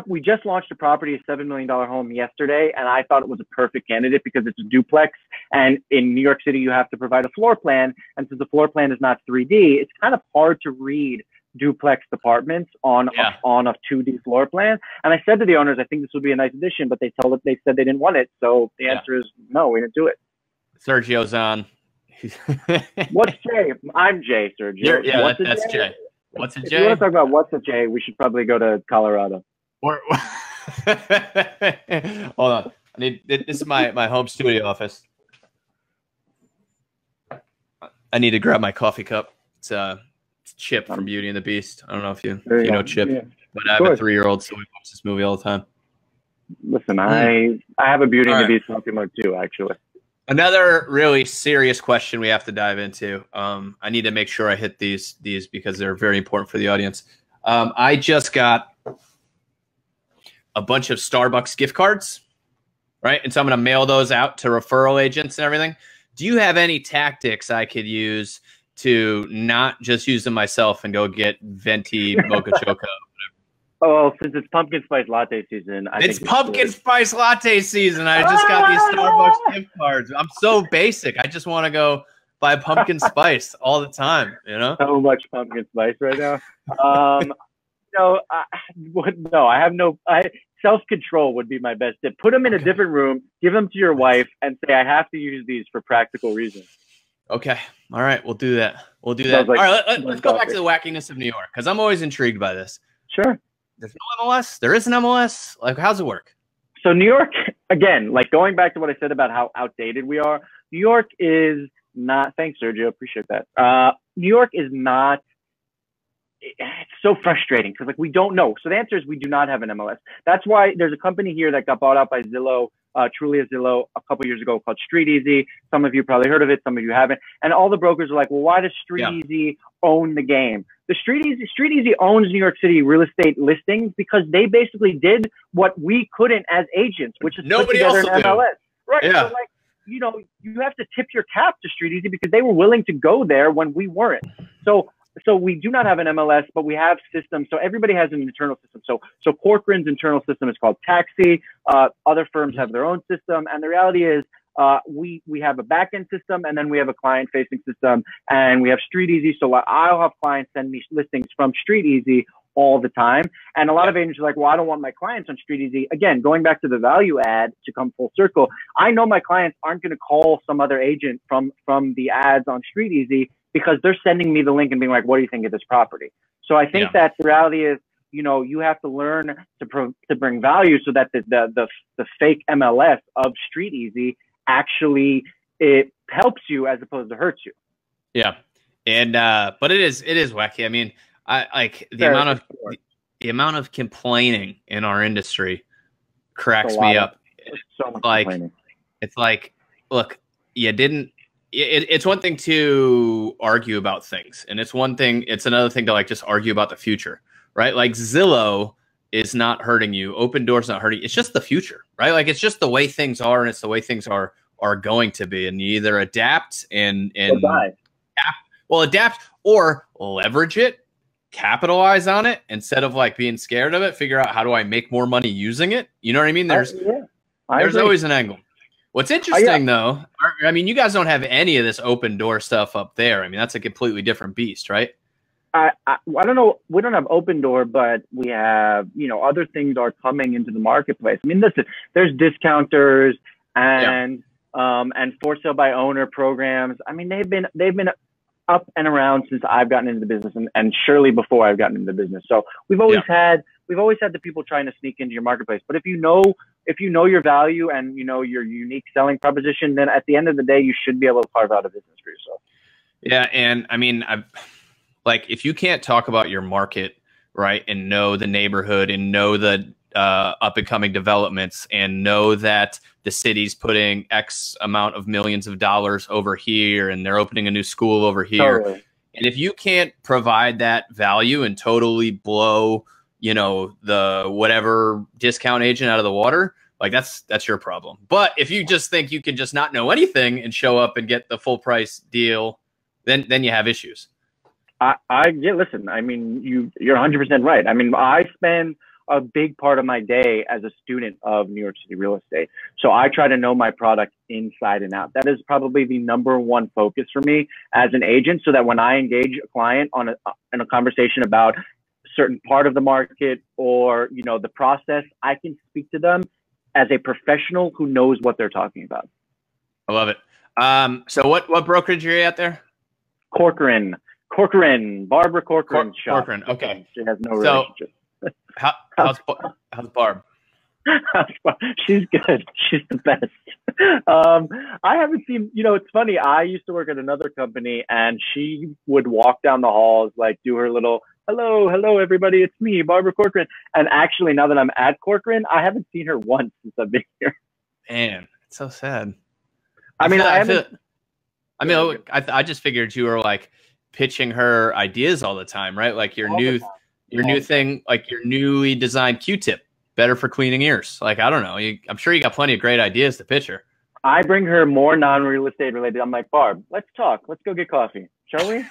We just launched a property, a $7 million home yesterday, and I thought it was a perfect candidate because it's a duplex. And in New York City, you have to provide a floor plan. And since the floor plan is not 3D, it's kind of hard to read duplex apartments on a 2D floor plan. And I said to the owners, I think this would be a nice addition, but they said they didn't want it. So the answer is no, we didn't do it. Sergio's on. What's Jay? I'm Jay, Sergio. That's Jay. What's a J? If you want to talk about what's a J, we should probably go to Colorado. Hold on. This is my home studio office. I need to grab my coffee cup. It's Chip from Beauty and the Beast. I don't know if you know Chip, but I have a 3-year-old, so we watch this movie all the time. Listen, I have a Beauty and the Beast talking about too, actually. Another really serious question we have to dive into. I need to make sure I hit these because they're very important for the audience. I just got a bunch of Starbucks gift cards, right? And so I'm going to mail those out to referral agents and everything. Do you have any tactics I could use to not just use them myself and go get venti mocha choco? Oh, since it's pumpkin spice latte season. It's pumpkin spice latte season. I just got these Starbucks gift cards. I'm so basic. I just want to go buy pumpkin spice all the time, you know? So much pumpkin spice right now. No, I have no. Self-control would be my best tip. Put them in a different room, give them to your wife, and say, I have to use these for practical reasons. Okay. All right. We'll do that. We'll do that. All right. Let's go back to the wackiness of New York, because I'm always intrigued by this. Sure. There's no MLS? There is an MLS? Like, how's it work? So New York, again, like going back to what I said about how outdated we are, New York is not, thanks, Sergio, appreciate that. New York is not, it's so frustrating because like we don't know. So the answer is we do not have an MLS. That's why there's a company here that got bought out by Zillow, truly a Zillow, a couple years ago called Street Easy. Some of you probably heard of it, some of you haven't. And all the brokers are like, well, why does Street Easy own the game? The Street Easy owns New York City real estate listings because they basically did what we couldn't as agents, which is put together an MLS. Right. Yeah. So like, you know, you have to tip your cap to Street Easy because they were willing to go there when we weren't. So we do not have an MLS, but we have systems. So everybody has an internal system. So Corcoran's internal system is called Taxi. Other firms have their own system. And the reality is we have a back-end system, and then we have a client-facing system, and we have Street Easy. So I'll have clients send me listings from Street Easy all the time. And a lot of agents are like, well, I don't want my clients on Street Easy. Again, going back to the value add to come full circle, I know my clients aren't going to call some other agent from the ads on Street Easy because they're sending me the link and being like, what do you think of this property? So I think that the reality is, you know, you have to learn to bring value so that the fake MLS of Street Easy actually it helps you as opposed to hurts you. Yeah. And but it is wacky. I mean, I like the amount of complaining in our industry cracks me up. So much complaining. It's like, look, you didn't. It's one thing to argue about things, and it's another thing to like just argue about the future, right? Like Zillow is not hurting you. Open Door's not hurting you. It's just the future, right? Like it's just the way things are, and it's the way things are going to be. And you either adapt and adapt or leverage it, capitalize on it instead of like being scared of it. Figure out how do I make more money using it. You know what I mean? There's always an angle. What's interesting though, I mean, you guys don't have any of this Open Door stuff up there. I mean, that's a completely different beast, right? I don't know. We don't have Open Door, but we have, you know, other things are coming into the marketplace. I mean, listen, there's discounters and for sale by owner programs. I mean, they've been up and around since I've gotten into the business, and surely before I've gotten into the business. So we've always had the people trying to sneak into your marketplace. But if you know your value and you know your unique selling proposition, then at the end of the day, you should be able to carve out a business for yourself. Yeah, and I mean, like if you can't talk about your market, right, and know the neighborhood and know the up and coming developments and know that the city's putting X amount of millions of dollars over here and they're opening a new school over here. Totally. And if you can't provide that value and totally blow, you know, the whatever discount agent out of the water, like that's your problem. But if you just think you can just not know anything and show up and get the full price deal, then you have issues. Listen, I mean, you're 100% right. I mean, I spend a big part of my day as a student of New York City real estate. So I try to know my product inside and out. That is probably the #1 focus for me as an agent, so that when I engage a client in a conversation about a certain part of the market or, you know, the process, I can speak to them as a professional who knows what they're talking about. I love it. So what brokerage are you at there? Corcoran, Barbara Corcoran's shop. Corcoran, okay. She has no relationship. How's Barb? She's good. She's the best. I haven't seen, it's funny. I used to work at another company and she would walk down the halls, like do her little, hello, everybody. It's me, Barbara Corcoran. And actually, now that I'm at Corcoran, I haven't seen her once since I've been here. Man, it's so sad. I just figured you were like pitching her ideas all the time, right? Like your new thing, like your newly designed Q-tip, better for cleaning ears. Like, I don't know. I'm sure you got plenty of great ideas to pitch her. I bring her more non-real estate related. I'm like, Barb, let's talk. Let's go get coffee, shall we?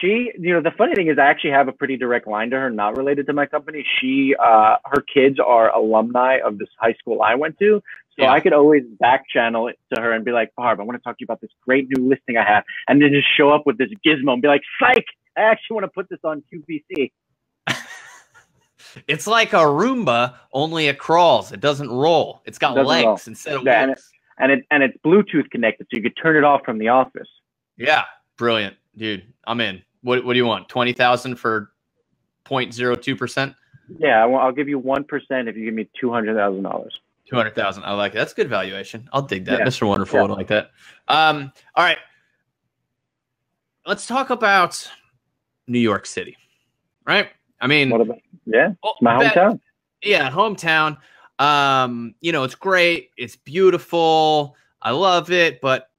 She, the funny thing is I actually have a pretty direct line to her, not related to my company. Her kids are alumni of this high school I went to. So I could always back channel it to her and be like, Barb, I want to talk to you about this great new listing I have. And then just show up with this gizmo and be like, psych, I actually want to put this on QVC. It's like a Roomba, only it crawls. It doesn't roll. It's got legs instead of wheels. And it's Bluetooth connected, so you could turn it off from the office. Yeah, brilliant, dude. I'm in. What do you want? 20,000 for 0.02%? Yeah, I'll give you 1% if you give me $200,000. 200,000. I like it. That's good valuation. I'll dig that. Yeah. Mr. Wonderful would like that. All right. Let's talk about New York City. Right? I mean, it's my hometown. Yeah, hometown. It's great. It's beautiful. I love it. But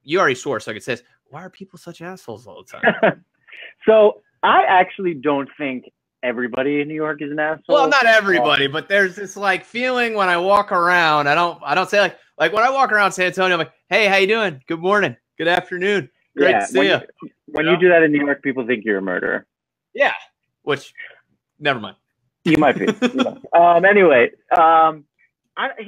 you already swore, so it says, why are people such assholes all the time? So I actually don't think everybody in New York is an asshole. Well, not everybody, but there's this like feeling when I walk around. I don't say like when I walk around San Antonio, I'm like, hey, how you doing? Good morning. Good afternoon. Great to see you. When you do that in New York, people think you're a murderer. Yeah. Which, never mind. You might be. Anyway,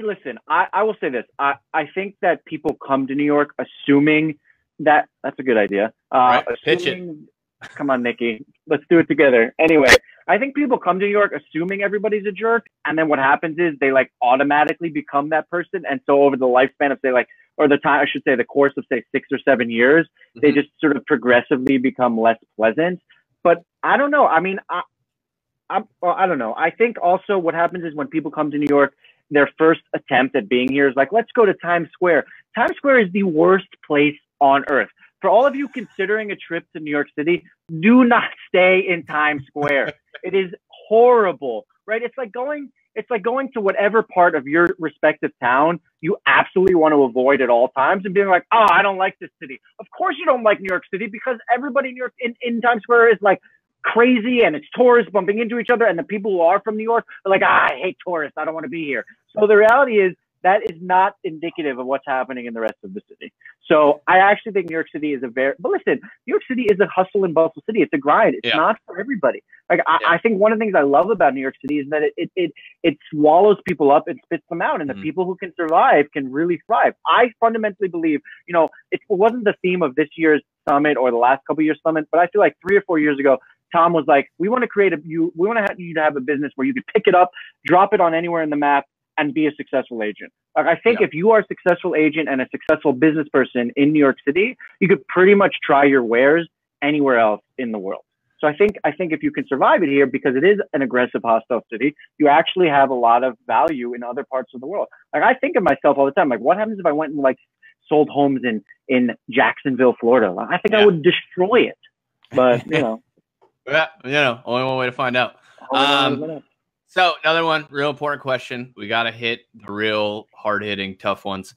listen, I will say this. I think that people come to New York assuming that's a good idea. Right. Pitch it. Come on, Nikki. Let's do it together. Anyway, I think people come to New York assuming everybody's a jerk. And then what happens is they like automatically become that person. And so over the lifespan of say like, or the time, I should say the course of say 6 or 7 years, they just sort of progressively become less pleasant. But I don't know. I mean, I don't know. I think also what happens is when people come to New York, their first attempt at being here is like, let's go to Times Square. Times Square is the worst place on earth. For all of you considering a trip to New York City, do not stay in Times Square. It is horrible, right? It's like going to whatever part of your respective town you absolutely want to avoid at all times and being like, oh, I don't like this city. Of course you don't like New York City because everybody in New York in Times Square is like crazy and it's tourists bumping into each other. And the people who are from New York are like, I hate tourists. I don't want to be here. So the reality is that is not indicative of what's happening in the rest of the city. So I actually think New York City is but listen, New York City is a hustle and bustle city. It's a grind. It's not for everybody. Like I think one of the things I love about New York City is that it swallows people up and spits them out. And the people who can survive can really thrive. I fundamentally believe, it wasn't the theme of this year's summit or the last couple of years summit, but I feel like 3 or 4 years ago, Tom was like, we want to you to have a business where you could pick it up, drop it on anywhere in the map, and be a successful agent. Like I think if you are a successful agent and a successful business person in New York City, you could pretty much try your wares anywhere else in the world. So I think if you can survive it here, because it is an aggressive, hostile city, you actually have a lot of value in other parts of the world. Like I think of myself all the time, like what happens if I went and like sold homes in Jacksonville, Florida? I think I would destroy it. But only one way to find out. So another one, real important question. We got to hit the real hard-hitting, tough ones.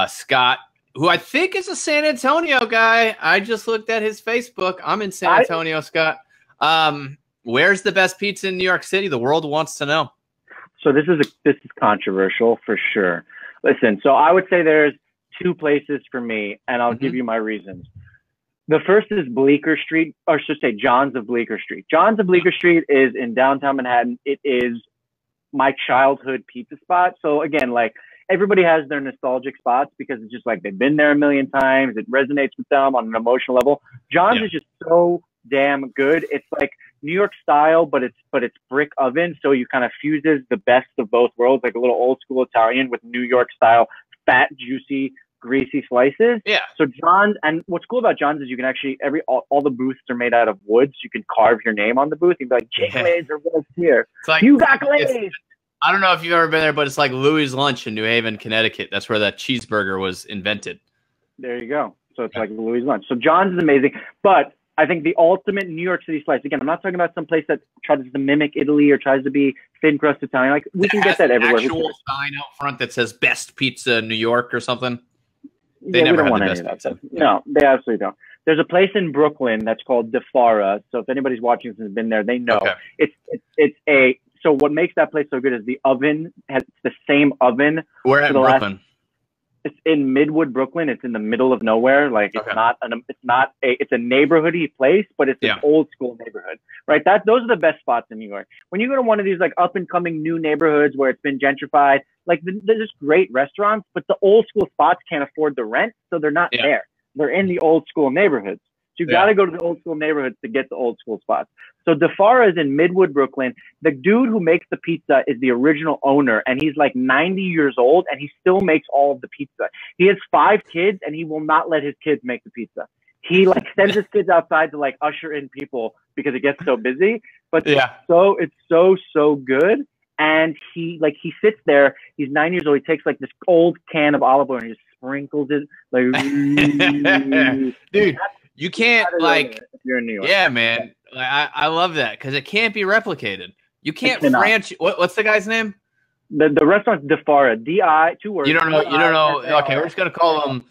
Scott, who I think is a San Antonio guy. I just looked at his Facebook. I'm in San Antonio, Scott. Where's the best pizza in New York City? The world wants to know. So this is controversial for sure. Listen, so I would say there's 2 places for me, and I'll give you my reasons. The first is Bleecker Street, or should say John's of Bleecker Street. John's of Bleecker Street is in downtown Manhattan. It is my childhood pizza spot. So again, like everybody has their nostalgic spots because it's just like they've been there a million times. It resonates with them on an emotional level. John's is just so damn good. It's like New York style, but it's brick oven. So you kind of fuses the best of both worlds, like a little old school Italian with New York style, fat, juicy, greasy slices. Yeah. So John's, and what's cool about John's is you can actually all the booths are made out of wood, so you can carve your name on the booth. You'd be like, Jay Glazer was here. It's like, you got glazed. I don't know if you've ever been there, but it's like Louis' Lunch in New Haven, Connecticut. That's where that cheeseburger was invented. There you go. So it's like Louis' Lunch. So John's is amazing, but I think the ultimate New York City slice. Again, I'm not talking about some place that tries to mimic Italy or tries to be thin crust Italian. Like we can get that everywhere. Actual sign out front that says "Best Pizza in New York" or something. They yeah, never we don't had want the any of best that pizza. stuff. No, they absolutely don't. There's a place in Brooklyn that's called DeFara. So if anybody's watching this and has been there, they know. Okay. It's a. So what makes that place so good is the oven has the same oven. We're at Brooklyn. It's in Midwood, Brooklyn. It's in the middle of nowhere. Like it's it's a neighborhoody place, but it's an old school neighborhood, right? Those are the best spots in New York. When you go to one of these like up and coming new neighborhoods where it's been gentrified, like there's just great restaurants, but the old school spots can't afford the rent, so they're not there. They're in the old school neighborhoods. So you got to go to the old school neighborhoods to get the old school spots. So DeFara is in Midwood, Brooklyn. The dude who makes the pizza is the original owner, and he's like 90 years old, and he still makes all of the pizza. He has 5 kids, and he will not let his kids make the pizza. He like sends his kids outside to like usher in people because it gets so busy. But it's so good. And he sits there. He's 9 years old. He takes like this old can of olive oil and he just sprinkles it like. Dude, you can't like. If you're in New York. Yeah, man. I love that because it can't be replicated. You can't franchise. What's the guy's name? The restaurant's DeFara. D-I 2 words. You don't know. Okay, we're just gonna call him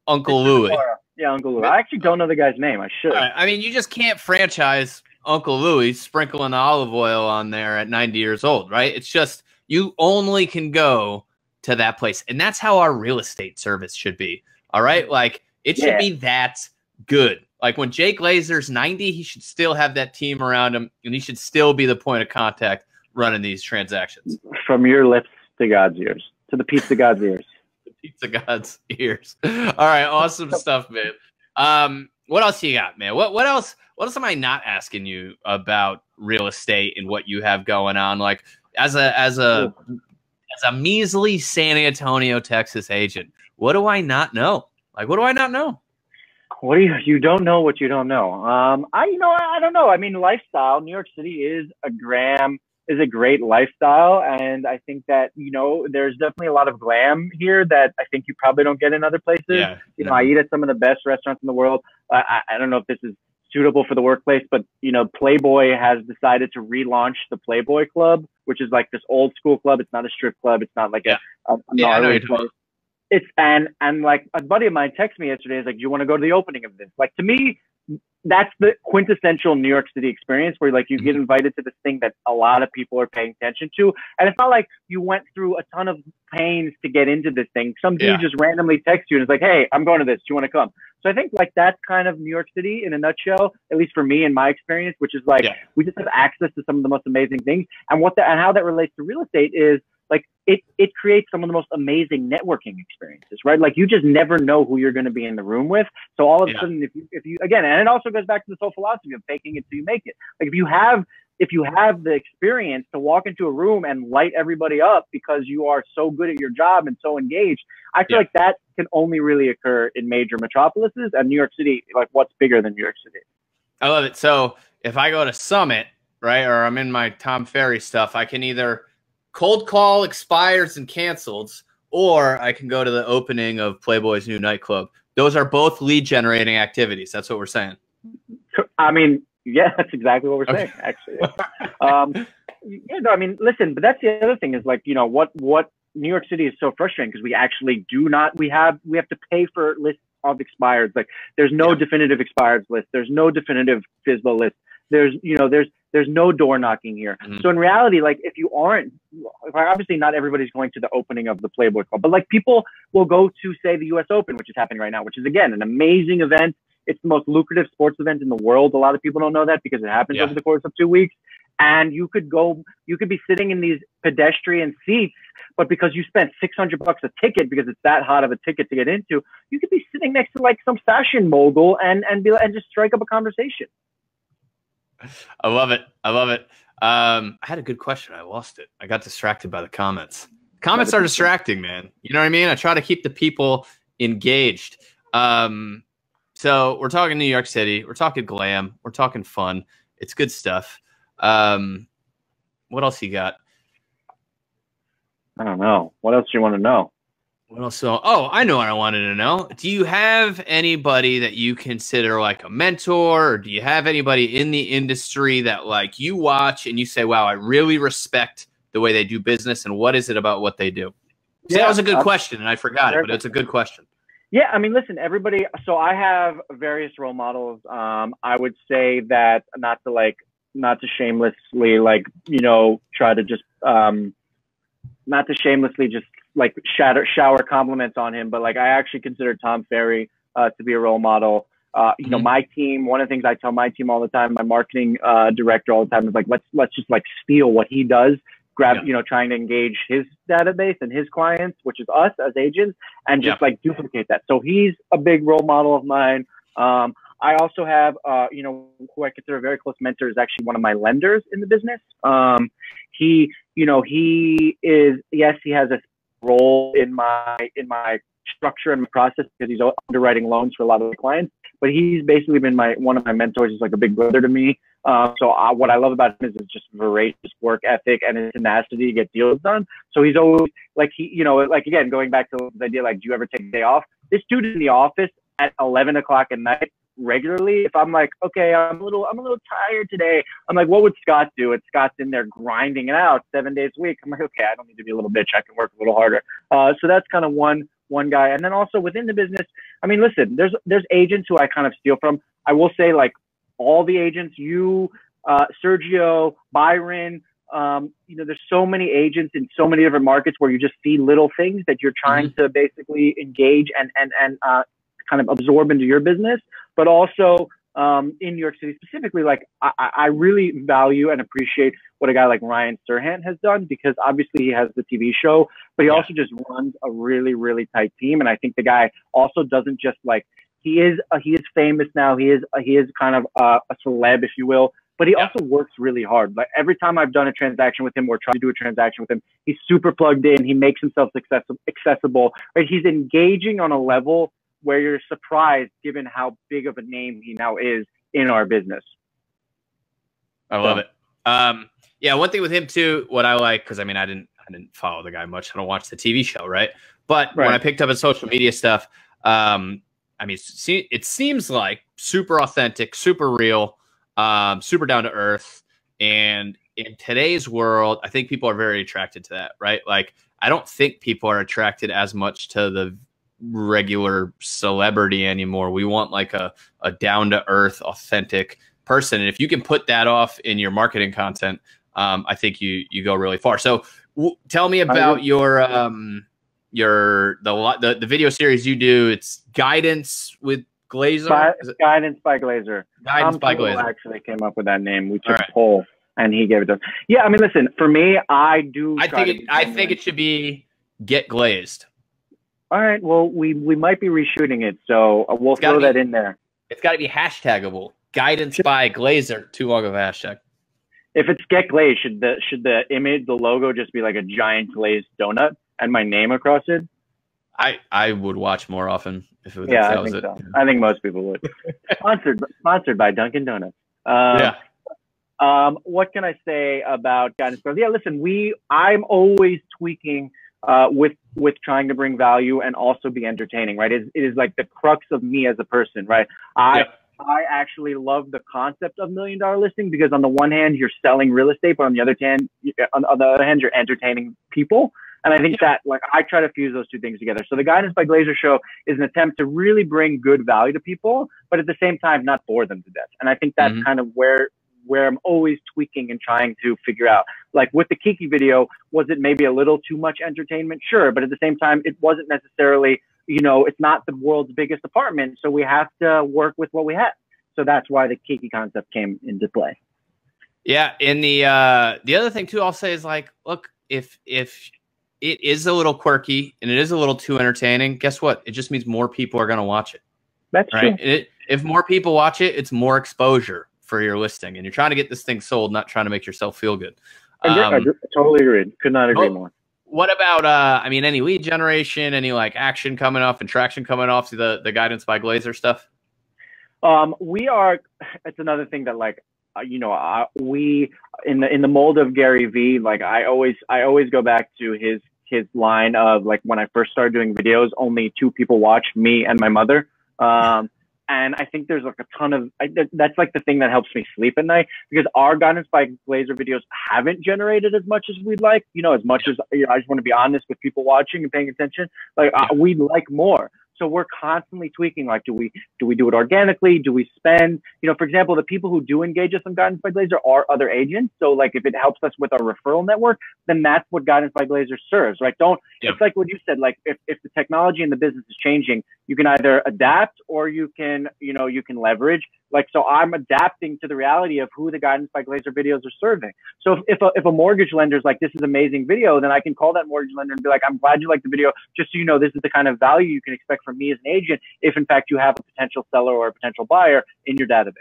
Uncle Louis. Yeah, Uncle Louis. I actually don't know the guy's name. I should. Right. I mean, you just can't franchise Uncle Louis sprinkling olive oil on there at 90 years old, right? It's just you only can go to that place, and that's how our real estate service should be. All right, like it should be that good. Like when Jake Glazer's 90, he should still have that team around him, and he should still be the point of contact running these transactions. From your lips to God's ears, to the pizza God's ears. The pizza God's ears. All right, awesome stuff, man. What else you got, man? What else? What else am I not asking you about real estate and what you have going on? Like as a measly San Antonio, Texas agent, what do I not know? Like, what do I not know? What do you don't know what you don't know? I don't know. I mean, lifestyle. New York City is a great lifestyle, and I think that there's definitely a lot of glam here that I think you probably don't get in other places. Yeah, I eat at some of the best restaurants in the world. I don't know if this is suitable for the workplace, but Playboy has decided to relaunch the Playboy Club, which is like this old school club. It's not a strip club. It's not like a gnarly place. It's and like a buddy of mine texted me yesterday. He's like, "Do you want to go to the opening of this?" Like to me, that's the quintessential New York City experience where like you get invited to this thing that a lot of people are paying attention to. And it's not like you went through a ton of pains to get into this thing. Some dude just randomly texts you and is like, "Hey, I'm going to this. Do you want to come?" So I think like that's kind of New York City in a nutshell, at least for me in my experience, which is like we just have access to some of the most amazing things. And and how that relates to real estate is like it creates some of the most amazing networking experiences, right? Like you just never know who you're going to be in the room with. So all of a sudden, if you again, and it also goes back to this whole philosophy of faking it till you make it. Like if you have the experience to walk into a room and light everybody up because you are so good at your job and so engaged, I feel like that can only really occur in major metropolises. And New York City, like what's bigger than New York City? I love it. So if I go to Summit, right, or I'm in my Tom Ferry stuff, I can either cold call expires and canceleds, or I can go to the opening of Playboy's new nightclub. Those are both lead generating activities. That's what we're saying. I mean, yeah, that's exactly what we're saying, actually. I mean, listen, but that's the other thing is like, what New York City is so frustrating because we actually we have to pay for lists of expireds. Like there's no definitive expireds list. There's no definitive FSBO list. There's no door knocking here. So in reality, like obviously not everybody's going to the opening of the Playboy Club, but like people will go to say the US Open, which is happening right now, which is again, an amazing event. It's the most lucrative sports event in the world. A lot of people don't know that because it happens over the course of 2 weeks. And you could be sitting in these pedestrian seats, but because you spent $600 a ticket because it's that hot of a ticket to get into, you could be sitting next to like some fashion mogul and just strike up a conversation. I love it. I had a good question. I lost it. I got distracted by the comments. Comments are distracting, man. You know what I mean? I try to keep the people engaged. So we're talking New York City. We're talking glam. We're talking fun. It's good stuff. What else you got? I don't know. What else do you want to know? Well, so, oh, I know what I wanted to know. Do you have anybody that you consider like a mentor, or do you have anybody in the industry that like you watch and you say, wow, I really respect the way they do business, and what is it about what they do? See, that was a good question, and I forgot it, but it's a good question. Yeah, I mean, listen, everybody. So I have various role models. I would say that not to shamelessly like try to just not to shamelessly just like shower compliments on him, but like I actually consider Tom Ferry to be a role model. You know, my team. One of the things I tell my team all the time, my marketing director all the time is like, let's just like steal what he does. Trying to engage his database and his clients, which is us as agents, and just like duplicate that. So he's a big role model of mine. I also have, who I consider a very close mentor is actually one of my lenders in the business. He is, yes, he has a role in my structure and my process because he's underwriting loans for a lot of the clients, but he's basically been one of my mentors. He's like a big brother to me. What I love about him is just voracious work ethic and his tenacity to get deals done. So he's always like, again, going back to the idea, like, do you ever take a day off? This dude is in the office at 11 o'clock at night regularly. If I'm like, okay, I'm a little tired today, I'm like, what would Scott do? And Scott's in there grinding it out 7 days a week. I'm like, okay, I don't need to be a little bitch. I can work a little harder. So that's kind of one guy. And then also within the business, I mean, listen, there's agents who I kind of steal from. I will say, like, all the agents, Sergio, Byron, there's so many agents in so many different markets where you just see little things that you're trying to basically engage and kind of absorb into your business. But also in New York City specifically, like I really value and appreciate what a guy like Ryan Serhant has done, because obviously he has the TV show, but he also just runs a really, really tight team. And I think the guy also doesn't just like, he is famous now. He is kind of a celeb, if you will, but he also works really hard. Like every time I've done a transaction with him or tried to do a transaction with him, he's super plugged in. He makes himself accessible, right? He's engaging on a level where you're surprised given how big of a name he now is in our business. I love it. Yeah. One thing with him too, what I like, cause I mean, I didn't follow the guy much. I don't watch the TV show. Right. But when I picked up his social media stuff, I mean, it seems like super authentic, super real, super down to earth. And in today's world, I think people are very attracted to that, right? Like, I don't think people are attracted as much to the regular celebrity anymore. We want like a down to earth, authentic person. And if you can put that off in your marketing content, I think you go really far. So tell me about the video series you do. It's Guidance with Glazer. Guidance by Glazer. Guidance by Glazer. Actually came up with that name. We took a poll and he gave it to us. Yeah, I mean, listen, for me, I think it should be Get Glazed. All right. Well, we might be reshooting it, so we'll throw that in there. It's got to be hashtagable. Guidance by Glazer. Too long of a hashtag. If it's Get Glazed, should the image, the logo, just be like a giant glazed donut and my name across it? I would watch more often if it was. Yeah, I think so. I think most people would. Sponsored by Dunkin' Donuts. What can I say about Guidance? Yeah, listen, I'm always tweaking with trying to bring value and also be entertaining, right? It is like the crux of me as a person, right? I actually love the concept of $1 Million Listing, because on the one hand, you're selling real estate, but on the other hand, you're entertaining people. And I think that, like, I try to fuse those two things together. So the Guidance by Glazer show is an attempt to really bring good value to people, but at the same time, not bore them to death. And I think that's kind of where I'm always tweaking and trying to figure out. Like with the Keke video, was it maybe a little too much entertainment? Sure. But at the same time, it wasn't necessarily, it's not the world's biggest apartment. So we have to work with what we have. So that's why the Keke concept came into play. Yeah. And the other thing too, I'll say is like, look, if it is a little quirky and it is a little too entertaining, guess what? It just means more people are going to watch it. That's right. True. If more people watch it, it's more exposure for your listing, and you're trying to get this thing sold, not trying to make yourself feel good. I totally agree. Could not agree more. What about, any lead generation, any like action coming off and traction coming off to the Guidance by Glazer stuff? It's another thing that like, we in the mold of Gary V, like I always go back to his his line of like, when I first started doing videos, only 2 people watched, me and my mother. And I think there's like a ton of, that's like the thing that helps me sleep at night, because our Guidance by Glazer videos haven't generated as much as we'd like, you know, as much as, you know, I just want to be honest with people watching and paying attention. Like we'd like more. So we're constantly tweaking, like, do we do it organically? Do we spend, you know, for example, the people who do engage us on Guidance by Glazer are other agents. So like, if it helps us with our referral network, then that's what Guidance by Glazer serves, right? It's like what you said, like if the technology and the business is changing, you can either adapt or you can, you know, you can leverage. Like, so I'm adapting to the reality of who the Guidance by Glazer videos are serving. So if a mortgage lender is like, this is an amazing video, then I can call that mortgage lender and be like, I'm glad you like the video. Just so you know, this is the kind of value you can expect from me as an agent if in fact you have a potential seller or a potential buyer in your database.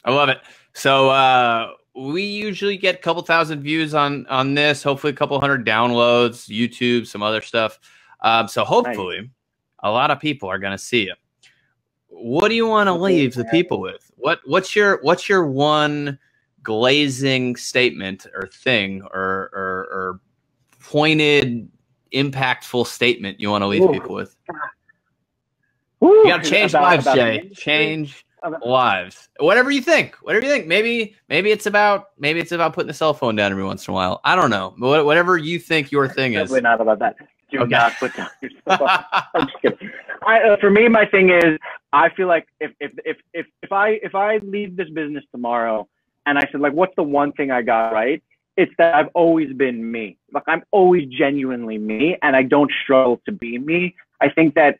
I love it. So we usually get a couple thousand views on this, hopefully a couple hundred downloads, YouTube, some other stuff. So hopefully a lot of people are going to see it. What do you want to leave the people with? What's your one glazing statement or thing or pointed, impactful statement you want to leave people with? You got to change lives, Jay. Change lives. Whatever you think. Whatever you think. Maybe it's about putting the cell phone down every once in a while. I don't know. Whatever you think your thing is. Definitely not about that. Do not put down your cell phone. I'm just kidding. For me, my thing is, I feel like if I leave this business tomorrow and I said, like, what's the one thing I got right? It's that I've always been me. Like, I'm always genuinely me, and I don't struggle to be me. I think that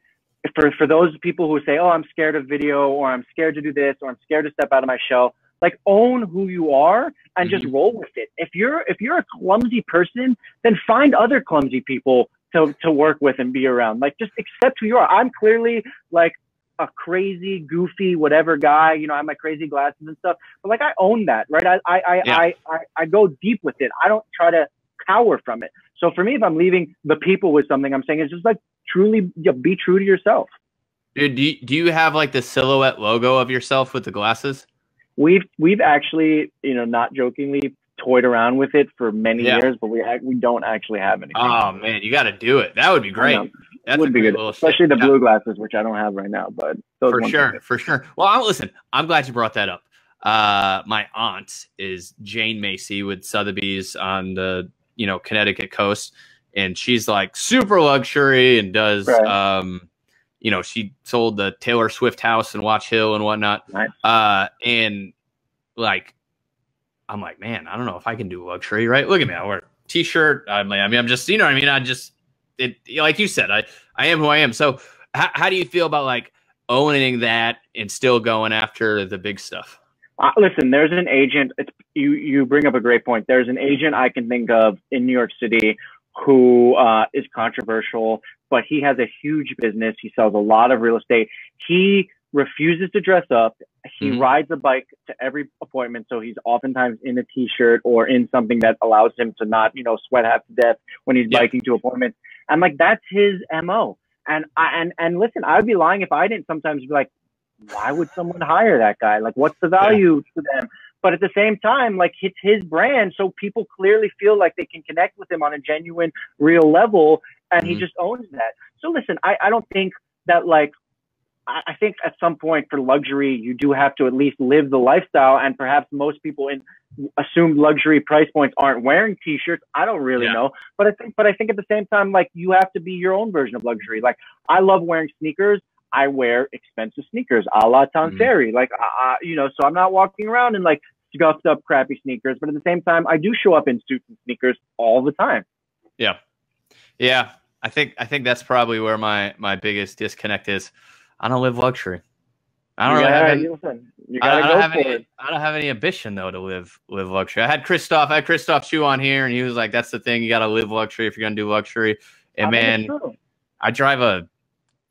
for those people who say, oh, I'm scared of video, or I'm scared to do this, or I'm scared to step out of my shell, like, own who you are and just roll with it. If you're a clumsy person, then find other clumsy people to work with and be around. Like, just accept who you are. I'm clearly like a crazy, goofy, whatever guy. You know, I have my crazy glasses and stuff, but like, I own that, right? I go deep with it. I don't try to cower from it. So for me, if I'm leaving the people with something, I'm saying it's just like, truly be true to yourself. Dude, do you have like the silhouette logo of yourself with the glasses? We've actually, you know, not jokingly, toyed around with it for many years, but we don't actually have anything. Oh man, you got to do it. That would be great. That would be good, especially the blue glasses, which I don't have right now. But for sure. Well, listen, I'm glad you brought that up. My aunt is Jane Macy with Sotheby's on the Connecticut coast, and she's like super luxury and does she sold the Taylor Swift house in Watch Hill and whatnot. Nice. And like, I'm like, man, I don't know if I can do luxury, right? Look at me. I wear a t-shirt. I'm just, you know what I mean? Like you said, I am who I am. So how do you feel about like owning that and still going after the big stuff? Listen, there's an agent. You bring up a great point. There's an agent I can think of in New York City who is controversial, but he has a huge business. He sells a lot of real estate. He refuses to dress up. He rides a bike to every appointment, so he's oftentimes in a t-shirt or in something that allows him to not, sweat half to death when he's biking to appointments. And like, that's his MO. And listen, I would be lying if I didn't sometimes be like, why would someone hire that guy? Like, what's the value to them? But at the same time, like, it's his brand, so people clearly feel like they can connect with him on a genuine, real level, and he just owns that. So listen, I don't think that, like, I think at some point for luxury, you do have to at least live the lifestyle, and perhaps most people in assumed luxury price points aren't wearing t-shirts. I don't really know, but I think at the same time, like, you have to be your own version of luxury. Like, I love wearing sneakers. I wear expensive sneakers, a la Tom Ferry. Like, so I'm not walking around in like scuffed up, crappy sneakers, but at the same time, I do show up in suits and sneakers all the time. Yeah. I think that's probably where my biggest disconnect is. I don't live luxury. I don't have any ambition though to live luxury. I had Christoph Chu on here, and he was like, "That's the thing. You got to live luxury if you're gonna do luxury." And man, I drive a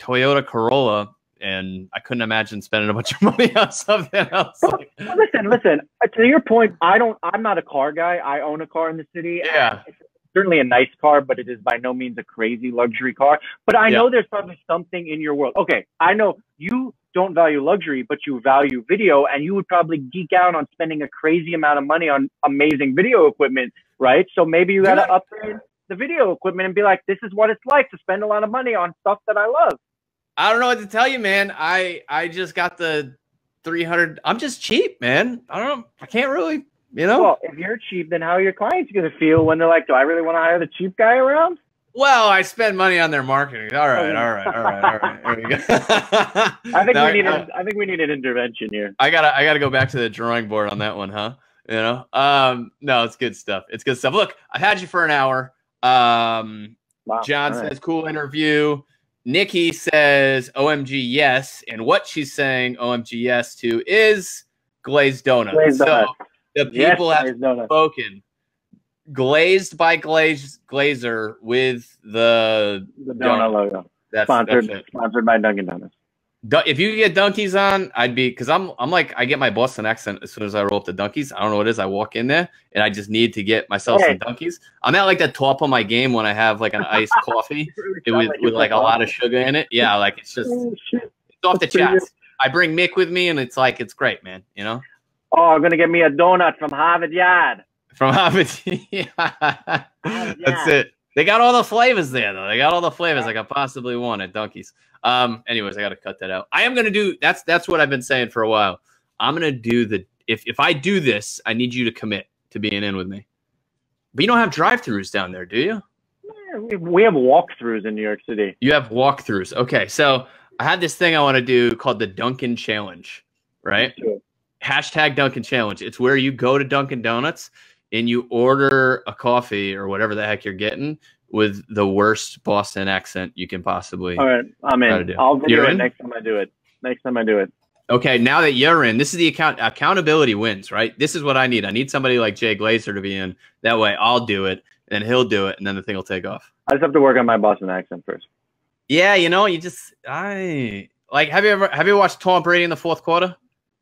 Toyota Corolla, and I couldn't imagine spending a bunch of money on something else. Listen. To your point, I'm not a car guy. I own a car in the city. Yeah. It's certainly a nice car, but it is by no means a crazy luxury car. But I know there's probably something in your world. Okay, I know you don't value luxury, but you value video, and you would probably geek out on spending a crazy amount of money on amazing video equipment, right? So maybe you got to upgrade. the video equipment and be like, this is what it's like to spend a lot of money on stuff that I love. I don't know what to tell you, man. I just got the 300. I'm just cheap, man. I don't know. I can't really, you know. Well, if you're cheap, then how are your clients going to feel when they're like, do I really want to hire the cheap guy around? Well, I spend money on their marketing. All right. There we go. I think we need an intervention here. I gotta go back to the drawing board on that one, huh? You know. No, it's good stuff. It's good stuff. Look, I've had you for an hour. Wow. John says cool interview. Nikki says OMG yes, and what she's saying OMG yes to is glazed donuts. So the people have spoken. Glazed by Glazer with the donut logo. That's sponsored by Dunkin' Donuts. If you could get Dunkies on, I'd be, because I'm like, I get my Boston accent as soon as I roll up to Dunkies. I don't know what it is. I walk in there and I just need to get myself some Dunkies. I'm at like the top of my game when I have like an iced coffee with like a lot of sugar in it. Yeah, like it's just it's off the charts. I bring Mick with me and it's like it's great, man. You know. Oh, I'm gonna get me a donut from Harvard Yard. From Harvard, yeah. That's it. They got all the flavors there, though. They got all the flavors I could possibly want at Dunkies. Anyways, I got to cut that out. I am going to do, that's what I've been saying for a while. I'm going to do the, if I do this, I need you to commit to being in with me. But you don't have drive-thrus down there, do you? We have walkthroughs in New York City. You have walkthroughs. Okay, so I have this thing I want to do called the Dunkin' Challenge, right? Sure. Hashtag Dunkin' Challenge. It's where you go to Dunkin' Donuts and you order a coffee or whatever the heck you're getting with the worst Boston accent you can possibly. All right, I'm in. I'll do it next time I do it. Okay, now that you're in, this is the accountability wins, right? This is what I need. I need somebody like Jay Glazer to be in. That way I'll do it, and he'll do it, and then the thing will take off. I just have to work on my Boston accent first. Yeah, you know, have you ever watched Tom Brady in the fourth quarter?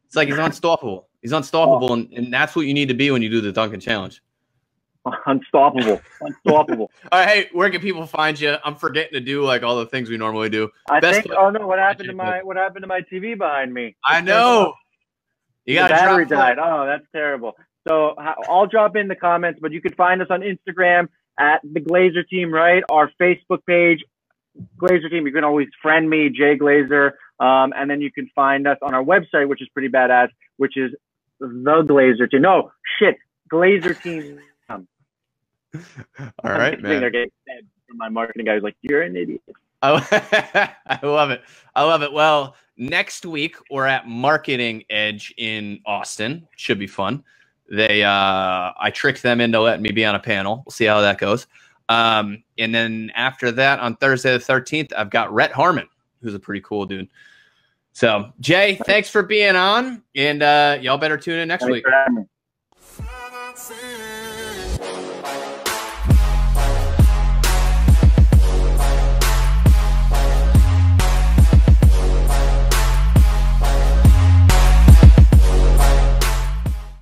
It's like he's unstoppable. He's unstoppable, and that's what you need to be when you do the Dunkin' Challenge. Unstoppable. All right, hey, where can people find you? I'm forgetting to do like all the things we normally do. What happened to my TV behind me? I know. The battery died. Oh, that's terrible. So I'll drop in the comments, but you can find us on Instagram at the Glazer Team, right? Our Facebook page, Glazer Team. You can always friend me, Jay Glazer. And then you can find us on our website, which is pretty badass, which is the Glazer Team. No, shit, Glazer Team. All right, man. They're getting fed from my marketing guy. He's like, you're an idiot. I love it. I love it. Well, next week we're at Marketing Edge in Austin. Should be fun. I tricked them into letting me be on a panel. We'll see how that goes. And then after that, on Thursday the 13th, I've got Rhett Harmon, who's a pretty cool dude. So, Jay, thanks for being on, and y'all better tune in next week.